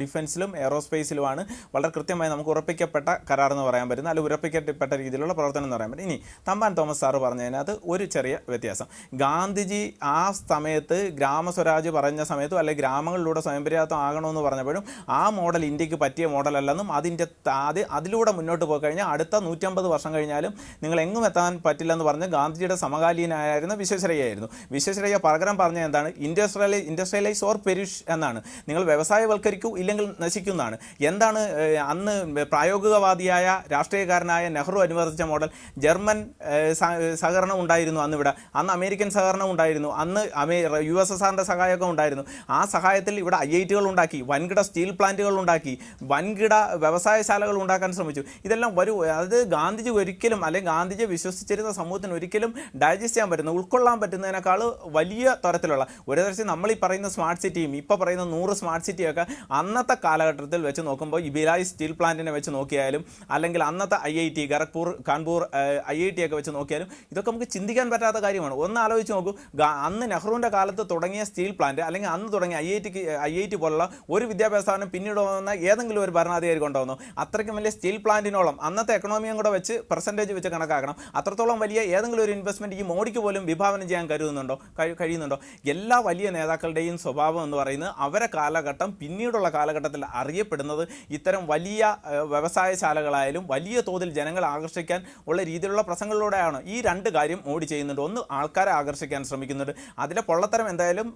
ഡിഫൻസിലും എയറോസ്പേസിലുമാണ് വളരെ കൃത്യമായി നമുക്ക് ഉറപ്പിക്കപ്പെട്ട കരാർ എന്ന് പറയാൻ പറ്റുന്ന, അല്ലെങ്കിൽ ഉറപ്പിക്കപ്പെട്ട രീതിയിലുള്ള പ്രവർത്തനം എന്ന് പറയാൻ പറ്റും. ഇനി തമ്പാൻ തോമസ് സാറ് പറഞ്ഞതിനകത്ത് ഒരു ചെറിയ വ്യത്യാസം. ഗാന്ധിജി ആ സമയത്ത് ഗ്രാമസ്വരാജ് പറഞ്ഞ സമയത്തും അല്ലെങ്കിൽ ഗ്രാമങ്ങളിലൂടെ സ്വയം പര്യാപ്തം ആകണമെന്ന് പറഞ്ഞപ്പോഴും ആ മോഡൽ ഇന്ത്യക്ക് പറ്റിയ മോഡലല്ലെന്നും അതിലൂടെ മുന്നോട്ട് പോയി കഴിഞ്ഞാൽ അടുത്ത 150 വർഷം കഴിഞ്ഞാലും നിങ്ങൾ എങ്ങും എത്താൻ പറ്റില്ലെന്ന് പറഞ്ഞ് ഗാന്ധിജിയുടെ സമകാലീനായിരുന്ന വിശ്വേശ്വരയ്യായിരുന്നു. വിശ്വേശ്വരയ്യ പകരം പറഞ്ഞ എന്താണ്? ഇൻഡസ്ട്രിയലൈസ് ഓർ പെരിഷ് എന്നാണ്. നിങ്ങൾ വ്യവസായവൽക്കരിക്കൂ, ഇല്ലെങ്കിൽ നശിക്കുന്നതാണ്. എന്താണ് അന്ന് പ്രായോഗികവാദിയായ രാഷ്ട്രീയക്കാരനായ നെഹ്റു അനുവർത്തിച്ച മോഡൽ? ജർമ്മൻ സഹകരണം ഉണ്ടായിരുന്നു അന്നിവിടെ, അന്ന് അമേരിക്കൻ സഹകരണം ഉണ്ടായിരുന്നു, അന്ന് USSRന്റെ സഹായമൊക്കെ ഉണ്ടായിരുന്നു. ആ സഹായത്തിൽ ഇവിടെ IITകൾ ഉണ്ടാക്കി, വൻകിട സ്റ്റീൽ പ്ലാന്റുകൾ ഉണ്ടാക്കി, വൻകിട വ്യവസായശാലകൾ ഉണ്ടാക്കാൻ ശ്രമിച്ചു. ഇതെല്ലാം അത് ഗാന്ധിജി ഒരിക്കലും, അല്ലെങ്കിൽ ഗാന്ധിജിയെ വിശ്വസിച്ചിരുന്ന സമൂഹത്തിന് ഒരിക്കലും ഡൈജസ്റ്റ് ചെയ്യാൻ പറ്റുന്ന, ഉൾക്കൊള്ളാൻ പറ്റുന്നതിനേക്കാൾ വലിയ തരത്തിലുള്ള ഒരു തരത്തിൽ നമ്മൾ ഈ പറയുന്ന സ്മാർട്ട് സിറ്റിയും ഇപ്പോൾ പറയുന്ന 100 സ്മാർട്ട് സിറ്റിയൊക്കെ അന്നത്തെ കാലഘട്ടത്തിൽ വെച്ച് നോക്കുമ്പോൾ ഈ ഭിലായ് സ്റ്റീൽ പ്ലാന്റിനെ വെച്ച് നോക്കിയാലും, അല്ലെങ്കിൽ അന്നത്തെ IIT കാൺപൂർ IIT ഒക്കെ വെച്ച് നോക്കിയാലും ഇതൊക്കെ നമുക്ക് ചിന്തിക്കാൻ പറ്റാത്ത കാര്യമാണ്. ഒന്ന് ആലോചിച്ച് നോക്കൂ, അന്ന് നെഹ്റുവിൻ്റെ കാലത്ത് തുടങ്ങിയ സ്റ്റീൽ പ്ലാന്റ്, അല്ലെങ്കിൽ അന്ന് തുടങ്ങിയ IIT പോലുള്ള ഒരു വിദ്യാഭ്യാസ സ്ഥാപനം പിന്നീട് വന്ന ഏതെങ്കിലും ഒരു ഭരണാധികാരി കൊണ്ടുവന്നു? അത്രയ്ക്കും വലിയ സ്റ്റീൽ പ്ലാന്റിനോളം അന്നത്തെ എക്കണോമിയും കൂടെ വെച്ച് പെർസെൻറ്റേജ് വെച്ച് കണക്കാക്കണം. അത്രത്തോളം വലിയ ഏതെങ്കിലും ഒരു ഇൻവെസ്റ്റ്മെൻറ്റ് ഈ മോഡിക്ക് പോലും വിഭാവനം ചെയ്യാൻ കഴിയുന്നുണ്ടോ? എല്ലാ വലിയ നേതാക്കളുടെയും സ്വഭാവം എന്ന് പറയുന്നത് അവരെ കാലഘട്ടം പിന്നീടുള്ള കാലഘട്ടത്തിൽ അറിയപ്പെടുന്നത് ഇത്തരം വലിയ വ്യവസായശാലകളായാലും വലിയ തോതിൽ ജനങ്ങളെ ആകർഷിക്കാൻ ഉള്ള രീതിയിലുള്ള പ്രസംഗങ്ങളിലൂടെയാണ്. ഈ രണ്ട് കാര്യം മോഡി ചെയ്യുന്നുണ്ട്. ഒന്ന്, ആൾക്കാരെ ആകർഷിക്കാൻ ശ്രമിക്കുന്നുണ്ട്. അതിലെ പൊള്ളത്തരം എന്തായാലും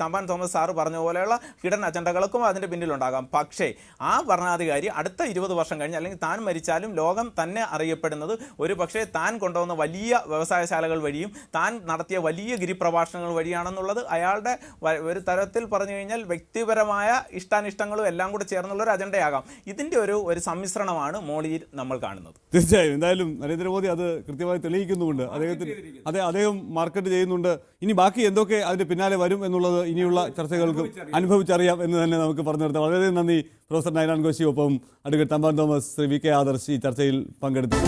തമ്പാൻ തോമസ് സാറ് പറഞ്ഞ പോലെയുള്ള ഹിഡൻ അജണ്ടകൾക്കും അതിൻ്റെ പിന്നിലുണ്ടാകാം. പക്ഷേ ആ ഭരണാധികാരി അടുത്ത 20 വർഷം കഴിഞ്ഞ്, അല്ലെങ്കിൽ താൻ മരിച്ചാലും ലോകം തന്നെ അറിയപ്പെടുന്നത് ഒരു പക്ഷേ താൻ കൊണ്ടുവന്ന വലിയ വ്യവസായശാലകൾ വഴിയും താൻ നടത്തിയ വലിയ ഗിരിപ്രഭാഷണങ്ങൾ വഴിയാണെന്നുള്ളത് അയാളുടെ ഒരു തരത്തിൽ പറഞ്ഞു കഴിഞ്ഞാൽ വ്യക്തിപരമായ ഇഷ്ടാനിഷ്ടങ്ങളും എല്ലാം കൂടെ ചേർന്നുള്ള ഒരു അജണ്ടയാകാം. ഇതിൻ്റെ ഒരു സമ്മിശ്രണമാണ് മോഡിയിൽ നമ്മൾ കാണുന്നത്. തീർച്ചയായും. എന്തായാലും നരേന്ദ്രമോദി അത് കൃത്യമായി തെളിയിക്കുന്നുമുണ്ട്. അദ്ദേഹം മാർക്കറ്റ് ചെയ്യുന്നുണ്ട്. ഇനി ബാക്കി എന്തൊക്കെ അതിന്റെ പിന്നാലെ വരും എന്നുള്ളത് ഇനിയുള്ള ചർച്ചകൾക്ക് അനുഭവിച്ചറിയാം എന്ന് തന്നെ നമുക്ക് പറഞ്ഞു നിർത്താം. വളരെയധികം നന്ദി പ്രൊഫസർ നയനാൻ ഘോഷി, ഒപ്പം advocate Thampan Thomas, Shri VK Adarsh ഈ ചർച്ചയിൽ പങ്കെടുത്തു.